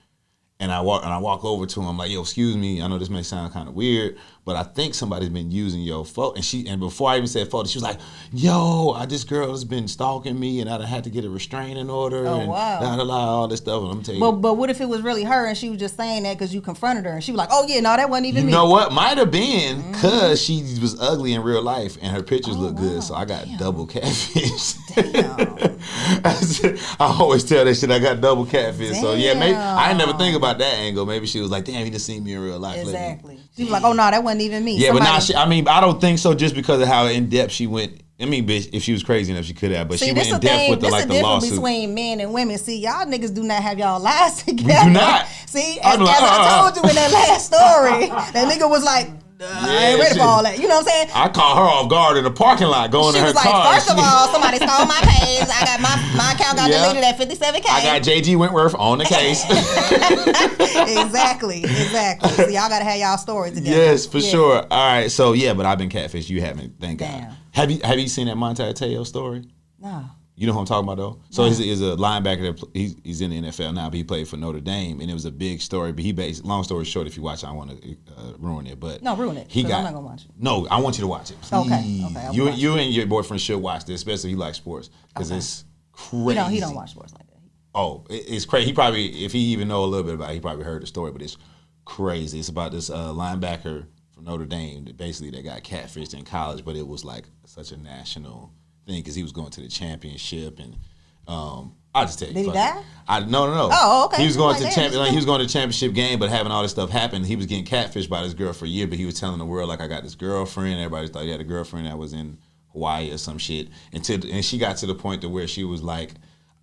And I walk over to him. I'm like, yo, excuse me. I know this may sound kind of weird, but I think somebody's been using your photo. And before I even said photo, she was like, yo, this girl has been stalking me, and I had to get a restraining order. Oh, and wow. All this stuff. And I'm telling you. But what if it was really her and she was just saying that because you confronted her and she was like, oh, yeah, no, that wasn't even me. You know what? Might have been because she was ugly in real life and her pictures look good. So I got double catfish. Damn. I always tell that shit I got double catfish. Damn. So yeah, maybe I ain't never think about that angle. Maybe she was like, damn, he just seen me in real life. Exactly. She was like, oh, no, that wasn't even me. Yeah, but now I don't think so just because of how in depth she went. I mean, bitch, if she was crazy enough, she could have. But she went in depth with the lawsuit. This is the difference between men and women. See, y'all niggas do not have y'all lives together. We do not. See, as I told you in that last story, that nigga was like, I ain't ready for all that. You know what I'm saying? I caught her off guard in the parking lot going to her car. She was like, first of all, somebody stole my page. I got my account got deleted at 57K. I got JG Wentworth on the case. Exactly. So y'all got to have y'all stories together. Yes, for sure. All right. So, yeah, but I've been catfished. You haven't. Thank God. Have you seen that Monte Teo story? No. You know who I'm talking about, though? So he's a linebacker. He's in the NFL now, but he played for Notre Dame, and it was a big story. But long story short, if you watch it, I want to ruin it. But no, ruin it. I'm not going to watch it. No, I want you to watch it. Please. Okay. You and your boyfriend should watch this, especially if you like sports, because it's crazy. He don't watch sports like that. Oh, it's crazy. He probably, if he even know a little bit about it, he probably heard the story, but it's crazy. It's about this linebacker from Notre Dame that got catfished in college, but it was like such a national thing because he was going to the championship and I'll just tell you. Did he die? No. Oh, okay. He was going to the championship game, but having all this stuff happen, he was getting catfished by this girl for a year, but he was telling the world like, I got this girlfriend. Everybody thought he had a girlfriend that was in Hawaii or some shit. And she got to the point to where she was like,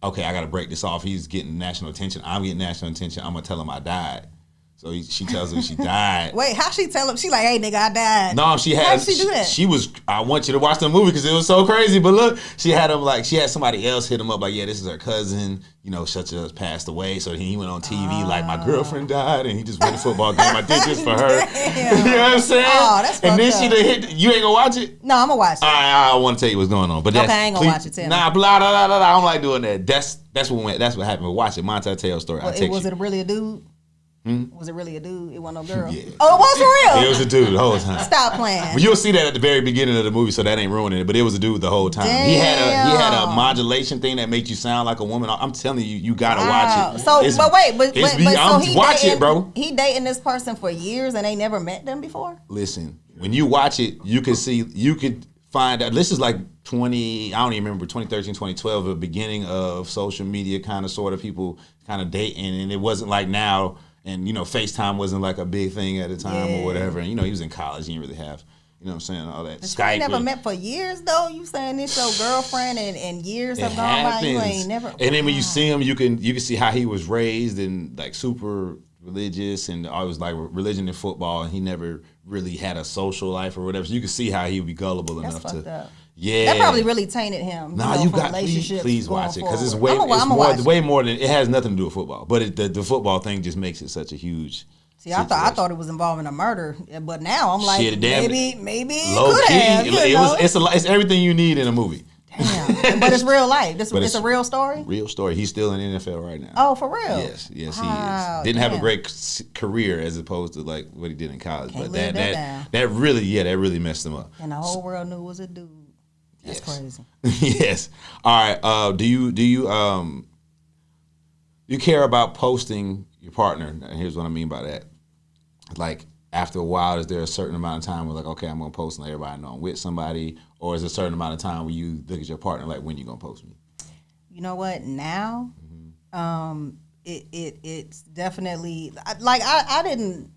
okay, I got to break this off. He's getting national attention. I'm getting national attention. I'm gonna tell him I died. So she tells him she died. Wait, how she tell him? She like, hey, nigga, I died. No, she had. How did she do that? She was. I want you to watch the movie because it was so crazy. But look, she had him like. She had somebody else hit him up like, yeah, this is her cousin. You know, such as passed away. So he went on TV like, my girlfriend died, and he just won a football game. I did this for her. Damn. You know what I'm saying? Oh, that's and then fucked she up. done hit. You ain't gonna watch it? No, I'm gonna watch it. I want to tell you what's going on. But that's, okay, I ain't gonna watch it. Tell nah, blah blah blah blah. I don't like doing that. That's what happened. But watch it. Monta tell story. Well, was it really a dude? Was it really a dude? It wasn't no girl. Yeah. Oh, it was for real? It was a dude the whole time. Stop playing. Well, you'll see that at the very beginning of the movie, so that ain't ruining it. But it was a dude the whole time. Damn. He had a modulation thing that makes you sound like a woman. I'm telling you, you gotta watch it. So, Watch it, bro. He dating this person for years and they never met them before. Listen, when you watch it, you could find out. This is like 20. I don't even remember 2013, 2012, the beginning of social media, kind of sort of people kind of dating, and it wasn't like now. And, you know, FaceTime wasn't like a big thing at the time or whatever. And, you know, he was in college. He didn't really have, you know what I'm saying, all that. But Skype. you never met for years, though? You saying this your girlfriend and years have gone by? You ain't never. And then when you see him, you can see how he was raised and, like, super religious and always, like, religion and football. And he never really had a social life or whatever. So you can see how he would be gullible enough to. Fucked up. Yeah, that probably really tainted him. Nah, you got please watch it because it's way more than it has nothing to do with football. But the football thing just makes it such a huge. See, I thought it was involving a murder, but now I'm like, shit, maybe low it could key. have. It's everything you need in a movie. Damn, but it's real life. It's a real story. Real story. He's still in the NFL right now. Oh, for real? Yes, he is. Didn't have a great career as opposed to like what he did in college, but that really messed him up. And the whole world knew it was a dude. That's crazy. Yes. All right. Do you care about posting your partner? And here's what I mean by that. Like after a while, is there a certain amount of time where like, okay, I'm gonna post and let everybody know I'm with somebody, or is there a certain amount of time where you look at your partner like, when you gonna post me? You know what? Now, it's definitely like I didn't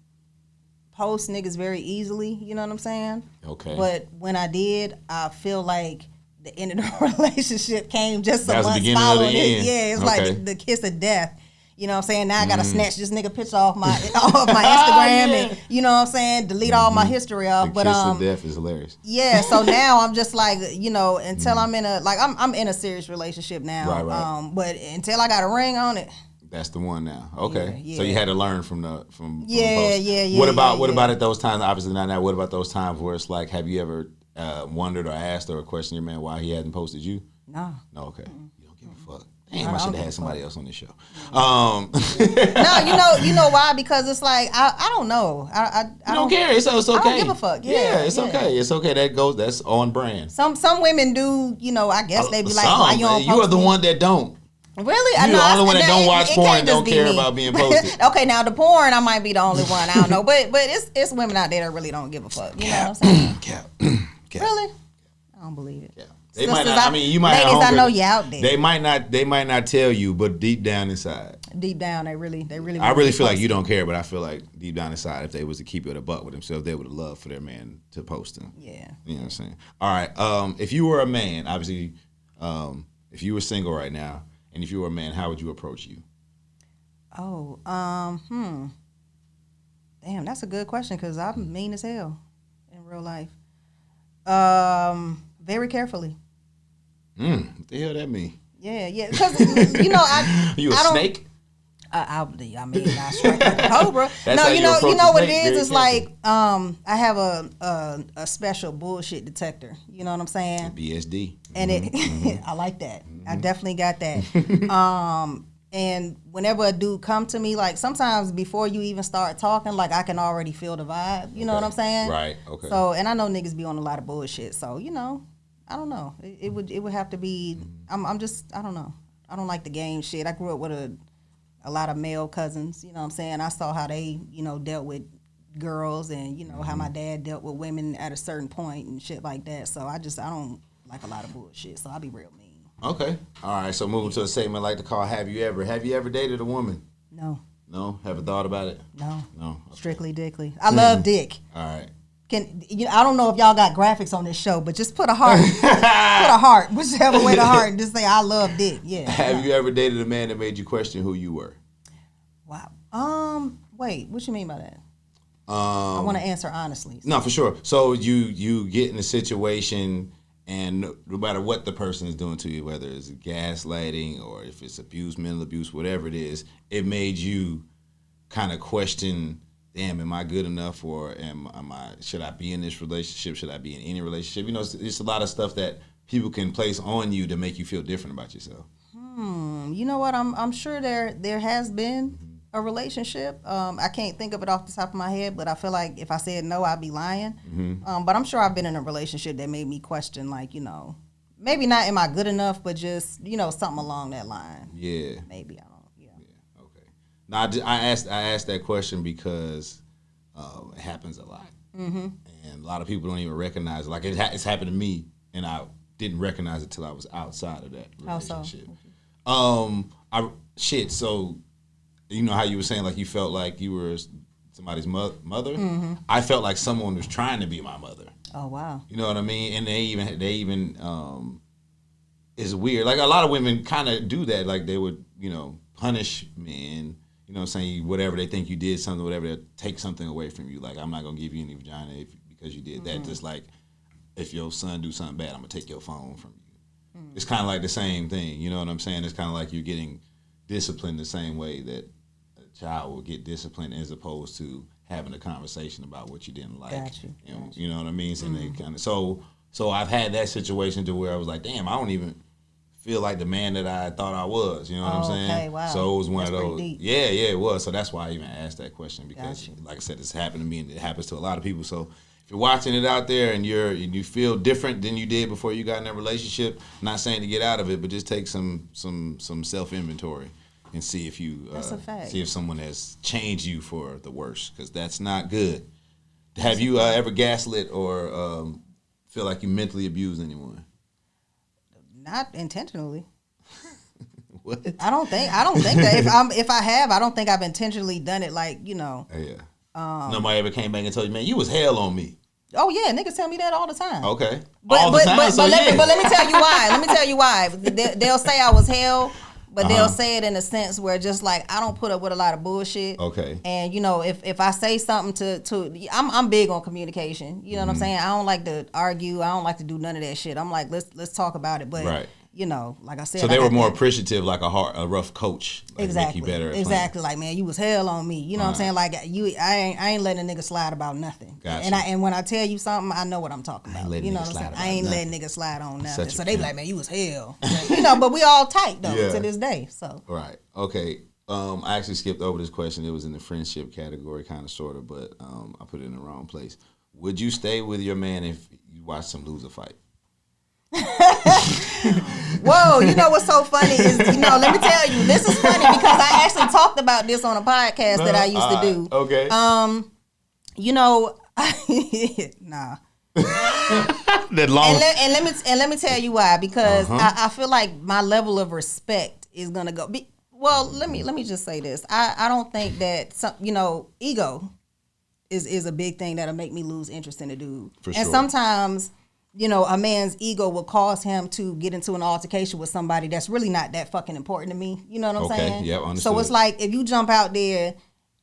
post niggas very easily, you know what I'm saying? Okay. But when I did, I feel like the end of the relationship came just a month following it. Yeah, it's like the kiss of death. You know what I'm saying? Now I gotta snatch this nigga picture off my Instagram and you know what I'm saying, delete all my history off. The kiss of death is hilarious. Yeah, so now I'm just like, you know, until I'm in a serious relationship now. Right. But until I got a ring on it. That's the one now. Okay. Yeah. So you had to learn from the post. What about at those times? Obviously not now. What about those times where it's like, have you ever wondered or asked or questioned your man why he hadn't posted you? No. No. Okay. You don't give a fuck. Damn, I should have had somebody else on this show. No, you know why? Because it's like I don't know. I don't care. It's okay. I don't give a fuck. Yeah, it's okay. It's okay. That's on brand. Some women do. You know, I guess they be like, why you don't post You are the me? one that don't. Really? You're the only one that don't watch porn and don't care about being posted. Okay, now the porn, I might be the only one. I don't know, but it's women out there that really don't give a fuck. You know what I'm saying? Cap. Really? I don't believe it. Yeah. They might not. I mean, you might. Ladies, I know you out there. They might not tell you, but deep down inside. Deep down, they really. I really feel like you don't care, but I feel like deep down inside, if they was to keep it a buck with themselves, they would have loved for their man to post them. Yeah. You know what I'm saying? All right. If you were a man, obviously, if you were single right now, and if you were a man, how would you approach you? Oh, damn, that's a good question because I'm mean as hell in real life. Very carefully. What the hell that mean? Yeah, because you know you a snake? I mean, I strike like a cobra. No, you know what it is? It's like I have a special bullshit detector. You know what I'm saying? BSD. And I like that. I definitely got that. And whenever a dude come to me, like sometimes before you even start talking, like I can already feel the vibe. You know what I'm saying? Right. Okay. So, and I know niggas be on a lot of bullshit. So, you know, I don't know. It would have to be. I'm just. I don't know. I don't like the game shit. I grew up with a lot of male cousins. You know what I'm saying? I saw how they, you know, dealt with girls, and you know how my dad dealt with women at a certain point and shit like that. So I don't like a lot of bullshit. So I'll be real mean. Okay. All right. So moving to a segment I like to call "Have you ever?" Have you ever dated a woman? No. No. Haven't thought about it? No. No. Okay. Strictly dickly. I love dick. All right. I don't know if y'all got graphics on this show, but just put a heart. Put a heart. Whichever way the heart. And just say I love dick. Yeah. Have you ever dated a man that made you question who you were? Wow. Wait, what you mean by that? I want to answer honestly. No, for sure. So you get in a situation, and no matter what the person is doing to you, whether it's gaslighting or if it's abuse, mental abuse, whatever it is, it made you kind of question, damn, am I good enough, or should I be in this relationship? Should I be in any relationship? You know, it's a lot of stuff that people can place on you to make you feel different about yourself. You know what? I'm sure there has been a relationship. I can't think of it off the top of my head, but I feel like if I said no, I'd be lying. But I'm sure I've been in a relationship that made me question, like, you know, maybe not am I good enough, but just, you know, something along that line. Yeah. Maybe, I don't know. Yeah. Okay. Now, I asked that question because it happens a lot. And a lot of people don't even recognize it. Like, it's happened to me, and I didn't recognize it till I was outside of that relationship. How so? So, you know how you were saying, like, you felt like you were somebody's mother? I felt like someone was trying to be my mother. Oh, wow. You know what I mean? And they even it's weird. Like, a lot of women kind of do that. Like, they would, you know, punish men, you know what I'm saying, whatever they think you did something, whatever, they take something away from you. Like, I'm not going to give you any vagina because you did that. Just like, if your son do something bad, I'm going to take your phone from you. It's kind of like the same thing. You know what I'm saying? It's kind of like you're getting disciplined the same way that a child will get disciplined, as opposed to having a conversation about what you didn't like. Got you. You know what I mean? So they kind of so I've had that situation to where I was like, damn, I don't even feel like the man that I thought I was. You know what I'm saying? Okay, wow. So it was one of those. Deep. Yeah, it was. So that's why I even asked that question, because, like I said, it's happened to me and it happens to a lot of people. So if you're watching it out there and you feel different than you did before you got in that relationship, not saying to get out of it, but just take some self inventory and see if you see if someone has changed you for the worse, because that's not good. Have you ever gaslit or feel like you mentally abused anyone? Not intentionally. What? I don't think that if I have, I don't think I've intentionally done it. Like, you know. Yeah. Nobody ever came back and told you, man, you was hell on me. Oh yeah, niggas tell me that all the time. Okay. But let me tell you why. They'll say I was hell, but they'll say it in a sense where just like I don't put up with a lot of bullshit. Okay. And you know, if I say something to I'm big on communication. You know what I'm saying? I don't like to argue. I don't like to do none of that shit. I'm like, let's talk about it. But right. You know, like I said, so they were more appreciative, like a rough coach, like exactly, make you better. Exactly, like, man, you was hell on me. You know what I'm saying? Like I ain't letting a nigga slide about nothing. Gotcha. And when I tell you something, I know what I'm talking about. You know what I'm saying? I ain't letting niggas slide on nothing. So they be like, man, you was hell. You know, but we all tight though to this day. So right, okay. I actually skipped over this question. It was in the friendship category, kind of, sort of, but I put it in the wrong place. Would you stay with your man if you watched him lose a fight? Whoa, you know what's so funny is, you know, let me tell you, this is funny because I actually talked about this on a podcast that I used to do. Okay. You know, nah. That long. And let me tell you why, because I feel like my level of respect is gonna go. Well, let me just say this. I don't think that ego is a big thing that'll make me lose interest in a dude. For sure. And sometimes, you know, a man's ego will cause him to get into an altercation with somebody that's really not that fucking important to me. You know what I'm saying? Yeah, understood. So it's like if you jump out there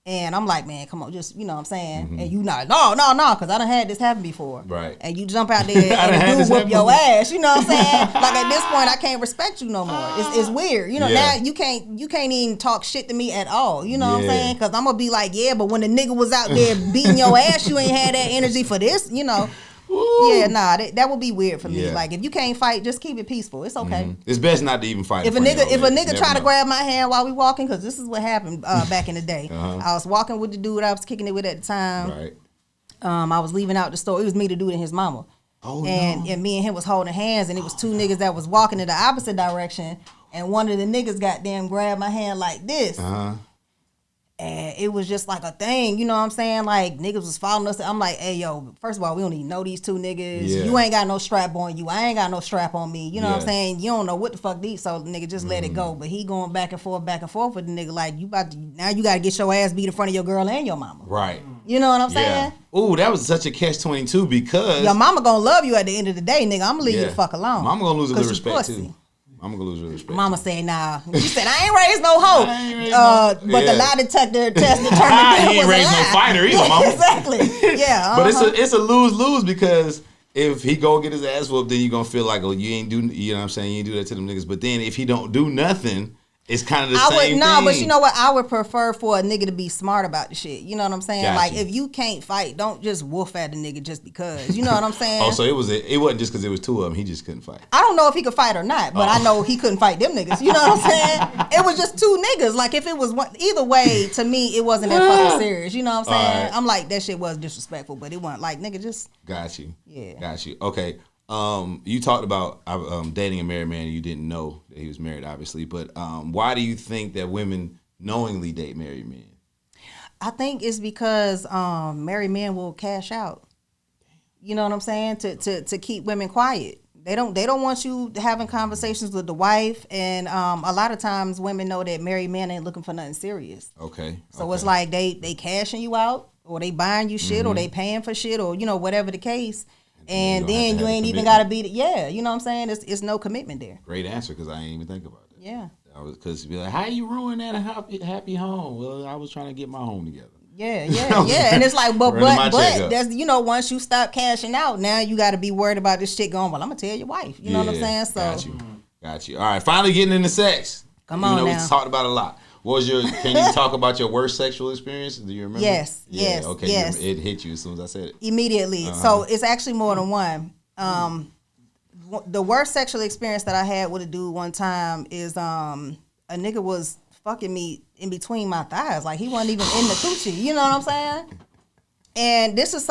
and I'm like, man, come on, just, you know what I'm saying? And you not, no, because I done had this happen before. Right. And you jump out there and the dude whoop your ass. You know what I'm saying? Like at this point, I can't respect you no more. It's weird. You know, now you can't even talk shit to me at all. You know what I'm saying? Because I'm going to be like, yeah, but when the nigga was out there beating your ass, you ain't had that energy for this, you know. Woo. Yeah, nah, that would be weird for me. Like if you can't fight, just keep it peaceful. It's okay. It's best not to even fight. If a nigga try to grab my hand while we walking, because this is what happened back in the day. I was walking with the dude I was kicking it with at the time. Right. I was leaving out the store. It was me, the dude, and his mama. Oh, and me and him was holding hands, and it was two niggas that was walking in the opposite direction, and one of the niggas goddamn grabbed my hand like this. And it was just like a thing, you know what I'm saying? Like, niggas was following us. I'm like, hey, yo, first of all, we don't even know these two niggas. Yeah. You ain't got no strap on you. I ain't got no strap on me. You know what I'm saying? You don't know what the fuck these. So, the nigga, just let it go. But he going back and forth with the nigga. Like, now you got to get your ass beat in front of your girl and your mama. Right. You know what I'm saying? Ooh, that was such a catch-22 because... Your mama gonna love you at the end of the day, nigga. I'm gonna leave you the fuck alone. Mama gonna lose a little respect, too. I'm gonna lose your respect. Mama said, nah. She said, I ain't raised no hoe. But the lie detector test determined that he ain't raised no fighter either, mama. Exactly. Yeah. But it's a lose-lose because if he go get his ass whooped, then you gonna feel like, oh, you ain't do, you know what I'm saying? You ain't do that to them niggas. But then if he don't do nothing, it's kind of the same thing. No, but you know what? I would prefer for a nigga to be smart about the shit. You know what I'm saying? Got like, you. if you can't fight, don't just woof at the nigga just because. You know what I'm saying? Oh, so it wasn't just because it was two of them. He just couldn't fight. I don't know if he could fight or not, but I know he couldn't fight them niggas. You know what I'm saying? It was just two niggas. Like, if it was one, either way, to me, it wasn't that fucking serious. You know what I'm saying? Right. I'm like, that shit was disrespectful, but it wasn't like, nigga, just. Got you. Yeah. Got you. Okay. You talked about dating a married man and you didn't know that he was married, obviously. But why do you think that women knowingly date married men? I think it's because married men will cash out. You know what I'm saying? To keep women quiet. They don't want you having conversations with the wife, and a lot of times women know that married men ain't looking for nothing serious. Okay. So it's like they cashing you out, or they buying you shit, or they paying for shit, or whatever the case. And then you ain't even gotta be you know what I'm saying? It's no commitment there. Great answer, because I ain't even think about that. Yeah. Because be like, how you ruin that happy home? Well, I was trying to get my home together. Yeah. And it's like, but that's once you stop cashing out, now you got to be worried about this shit going. Well, I'm gonna tell your wife. You know what I'm saying? So got you. All right, finally getting into sex. Come on now. We talked about it a lot. Can you talk about your worst sexual experience? Do you remember? Yes. Yes. Okay. Yes. It hit you as soon as I said it. Immediately. So it's actually more than one. The worst sexual experience that I had with a dude one time is a nigga was fucking me in between my thighs. Like, he wasn't even in the coochie. You know what I'm saying? And this is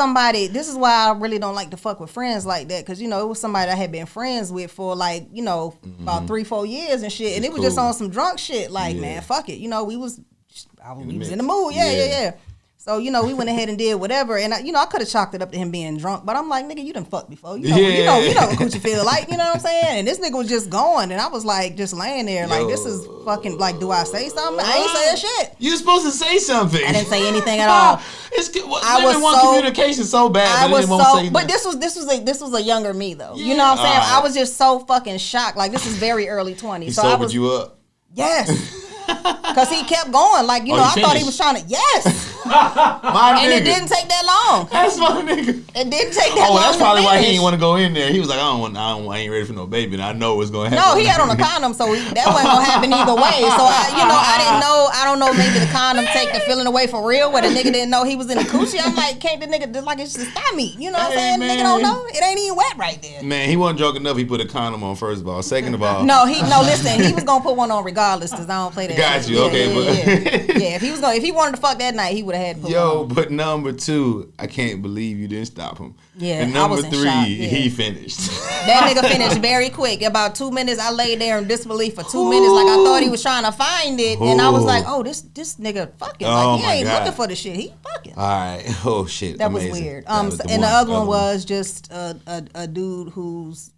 why I really don't like to fuck with friends like that. Because, it was somebody I had been friends with for like, about 3-4 years and shit. And it was just on some drunk shit. Like, man, fuck it. We was in the mood. Yeah. So, we went ahead and did whatever. And, I could have chalked it up to him being drunk. But I'm like, nigga, you done fucked before. You know what coochie feel like. You know what I'm saying? And this nigga was just going. And I was like, just laying there. Like, this is fucking, like, do I say something? I ain't saying shit. You supposed to say something. I didn't say anything at all. Women want communication so bad, but they won't say But this was a younger me, though. Yeah. You know what I'm saying? I was just so fucking shocked. Like, this is very early 20s. He sobered you up? Yes. Because he kept going. Like, I thought he was trying to, yes. And it didn't take that long. That's my nigga. It didn't take that long. Oh, that's probably why he didn't want to go in there. He was like, I ain't ready for no baby, and I know what's going to happen. No, he had on a condom, so that wasn't going to happen either way. So, I didn't know. I don't know, maybe the condom take the feeling away for real, where the nigga didn't know he was in the coochie. I'm like, can't the nigga, like, it's just thigh meat. You know what I'm saying? The nigga don't know. It ain't even wet right there. Man, he wasn't drunk enough. He put a condom on, first of all. Second of all. Listen, he was going to put one on regardless, because I don't play that. Got you, Yeah, if he wanted to fuck that night, he would have had to put one on. But number 2, I can't believe you didn't stop him. Yeah, and number 3, yeah. he finished. That nigga finished very quick. About 2 minutes, I laid there in disbelief for 2 minutes. Like, I thought he was trying to find it. And I was like, oh, this nigga fucking. Like, he ain't looking for the shit. He fucking. All right. Oh, shit. That Amazing. was weird. That was and the other one was just a dude who's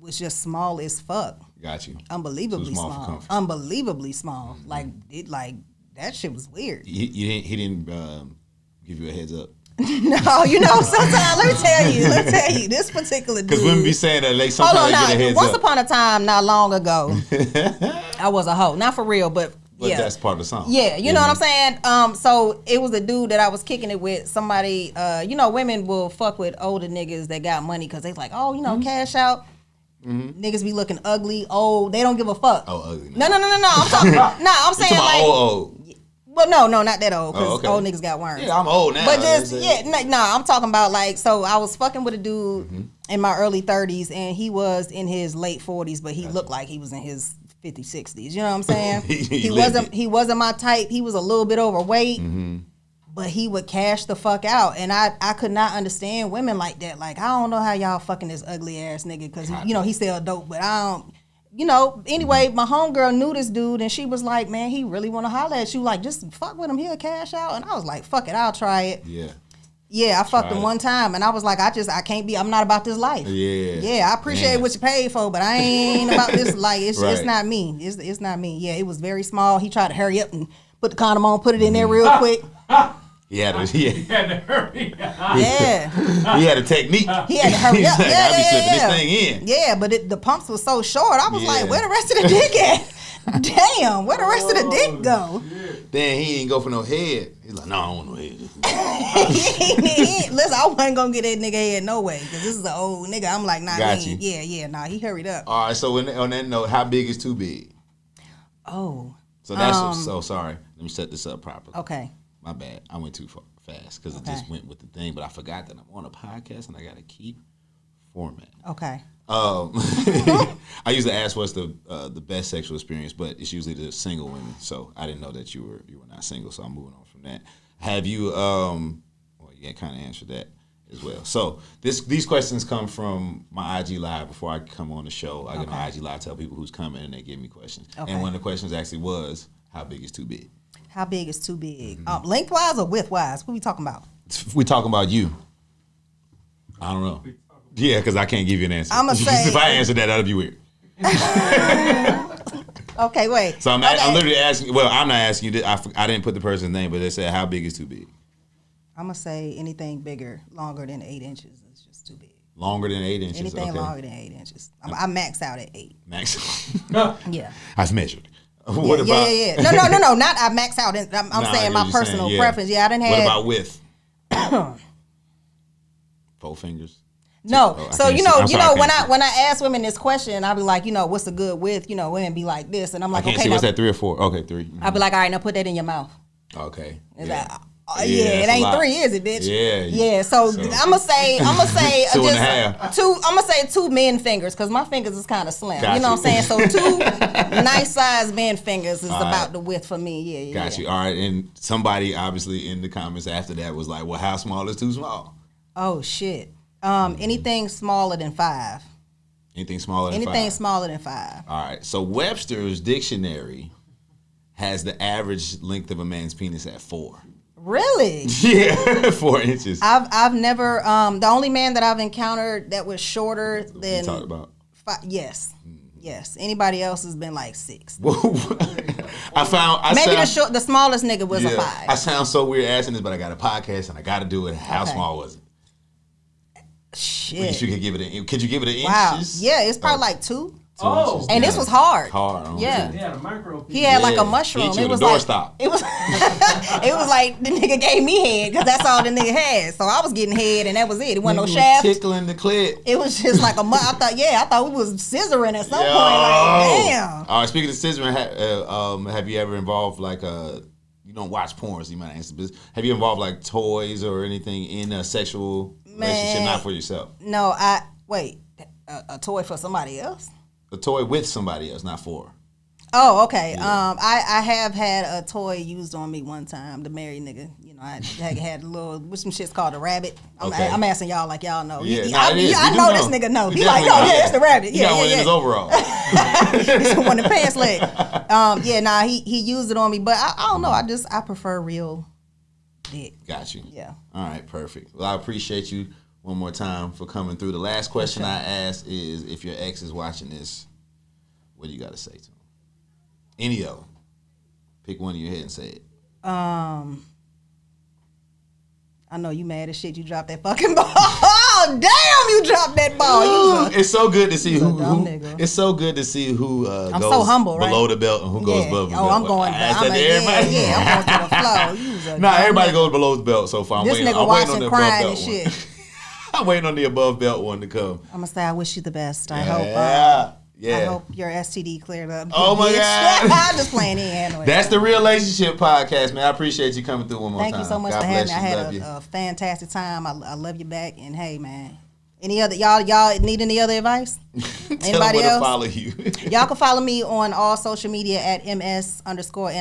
was just small as fuck. Got you. Unbelievably small. Unbelievably small. Mm-hmm. That shit was weird. He didn't give you a heads up. No, sometimes let me tell you, this particular dude. Because women be saying that like sometimes they get a heads Once up. upon a time, not long ago, I was a hoe. Not for real, but yeah. That's part of the song. Yeah, you know what I'm saying? So it was a dude that I was kicking it with. Somebody, women will fuck with older niggas that got money because they like, cash out. Mm-hmm. Niggas be looking ugly, old. They don't give a fuck. Oh, ugly. No. I'm talking. I'm saying like. Old. Well, no, not that old. Because old niggas got worms. Yeah, I'm old now. But I'm talking about like. So I was fucking with a dude in my early 30s, and he was in his late 40s, but he looked like he was in his 50s, 60s. You know what I'm saying? He wasn't my type. He was a little bit overweight. Mm-hmm. But he would cash the fuck out. And I could not understand women like that. Like, I don't know how y'all fucking this ugly ass nigga. Because, he sell dope. But I don't, anyway, my homegirl knew this dude. And she was like, man, he really want to holler at you. Like, just fuck with him. He'll cash out. And I was like, fuck it. I'll try it. Yeah. Yeah, I fucked him one time. And I was like, I can't be, I'm not about this life. Yeah. Yeah, I appreciate what you paid for. But I ain't about this. Like, it's not me. It's not me. Yeah, it was very small. He tried to hurry up and put the condom on, put it in there real quick. He had to hurry. Yeah. He had a technique. He had to hurry up. Like, I be slipping this thing in. Yeah, but the pumps were so short. I was like, where the rest of the dick at? Damn, where the rest of the dick go? Then he didn't go for no head. He's like, no, I don't want no head. Listen, I wasn't gonna get that nigga head no way, because this is an old nigga. I'm like, nah, he hurried up. All right, so on that note, how big is too big? Oh. So that's so sorry. Let me set this up properly. Okay. My bad. I went too fast because it just went with the thing, but I forgot that I'm on a podcast and I gotta keep format. Okay. I usually ask what's the best sexual experience, but it's usually the single women. So I didn't know that you were not single, so I'm moving on from that. Have you well, you kind of answered that as well. So these questions come from my IG Live before I come on the show. I get my IG Live, tell people who's coming, and they give me questions. Okay. And one of the questions actually was, how big is too big? How big is too big? Lengthwise or widthwise? What we talking about? We talking about you. I don't know. Yeah, because I can't give you an answer. I'm going to say. If I answer that, that'll be weird. Okay, wait. So I'm literally asking. Well, I'm not asking you. I didn't put the person's name, but they said, how big is too big? I'm going to say anything bigger, longer than 8 inches is just too big. Longer than 8 inches? Anything longer than 8 inches. I max out at 8. Max? Yeah. I've measured. What about? Yeah. No. Not I max out. I'm saying my personal preference. Yeah, I didn't have. What about width? 4 fingers. No, so when I ask women this question, I'll be like, what's a good width? Women be like this, and I'm like, I can't see. What's that, 3 or 4? Okay, 3. I'll be like, all right, now put that in your mouth. Okay. It's like, it ain't 3, is it, bitch? Yeah. So I'm gonna say 2 and a half. I'm gonna say 2 men fingers, because my fingers is kind of slim. Got you know you. what I'm saying? So 2 nice sized men fingers is about the width for me. Yeah. Got you. All right, and somebody obviously in the comments after that was like, well, how small is too small? Oh shit. Anything smaller than 5. Anything smaller than 5? Anything smaller than 5. All right. So Webster's dictionary has the average length of a man's penis at 4. Really? Yeah, 4 inches. I've never the only man that I've encountered that was shorter than you talked about 5. Yes. Yes. Anybody else has been like 6. The smallest nigga was a 5. I sound so weird asking this, but I got a podcast and I got to do it. How small was it? Shit. Could you give it an inches? Yeah, it's probably like 2. Inches. And this was hard. Yeah. He had a micro piece. He had like a mushroom. It was like it was like the nigga gave me head, because that's all the nigga had. So I was getting head, and that was it. It wasn't no shaft. Tickling the clit. It was just like I thought we was scissoring at some point. Like, damn. All right. Speaking of scissoring, have you ever involved like you don't watch porn, so you might answer this. Have you involved like toys or anything in a sexual relationship, not for yourself? No, a toy for somebody else? A toy with somebody else, not for. Oh, okay. Yeah. I have had a toy used on me one time. The married nigga, I had a little, which some shit's called a rabbit. I'm asking y'all like y'all know. Yeah, I know this nigga know. He like, it's the rabbit. He got one in his overall. This one in the pants leg. He used it on me, but I don't know. I prefer real dick. Got you. Yeah. All right, perfect. Well, I appreciate you one more time for coming through. The last question I asked is, if your ex is watching this, what do you got to say to him? Any of them. Pick one in your head and say it. I know you mad as shit. You dropped that fucking ball. Oh, damn! You dropped that ball. It's so good to see who. It's so good to see who I'm goes so humble, below the belt and who goes above the belt. I'm going. I'm going to the flow. Nah, everybody goes below the belt so far. This nigga watching, crying and shit. I'm waiting on the above belt one to come. I'm gonna say I wish you the best. I hope. I hope your STD cleared up. Oh my God! I'm just playing in. That's the Real Relationship Podcast, man. I appreciate you coming through one more time. Thank you so much for having me. I had a fantastic time. I love you back. And hey, man, any other y'all need any other advice? Anybody else? To follow you. Y'all can follow me on all social media at ms_NIKO_.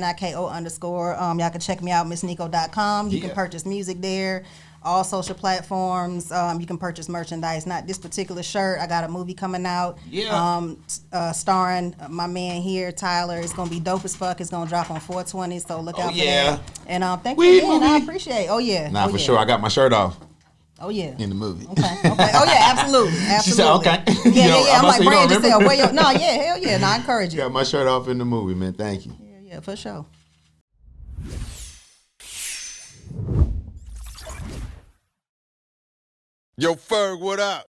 Y'all can check me out, missnico.com. You can purchase music there. All social platforms. You can purchase merchandise. Not this particular shirt. I got a movie coming out. Yeah. Starring my man here, Tyler. It's gonna be dope as fuck. It's gonna drop on 420. So look out for that. And thank you again. I appreciate it. Oh yeah. Nah, for sure. I got my shirt off. Oh yeah. In the movie. Okay. Oh yeah. Absolutely. She said okay. Yeah. I'm like Brand just said, hell yeah. No, I encourage you. Got my shirt off in the movie, man. Thank you. Yeah, for sure. Yo, Ferg, what up?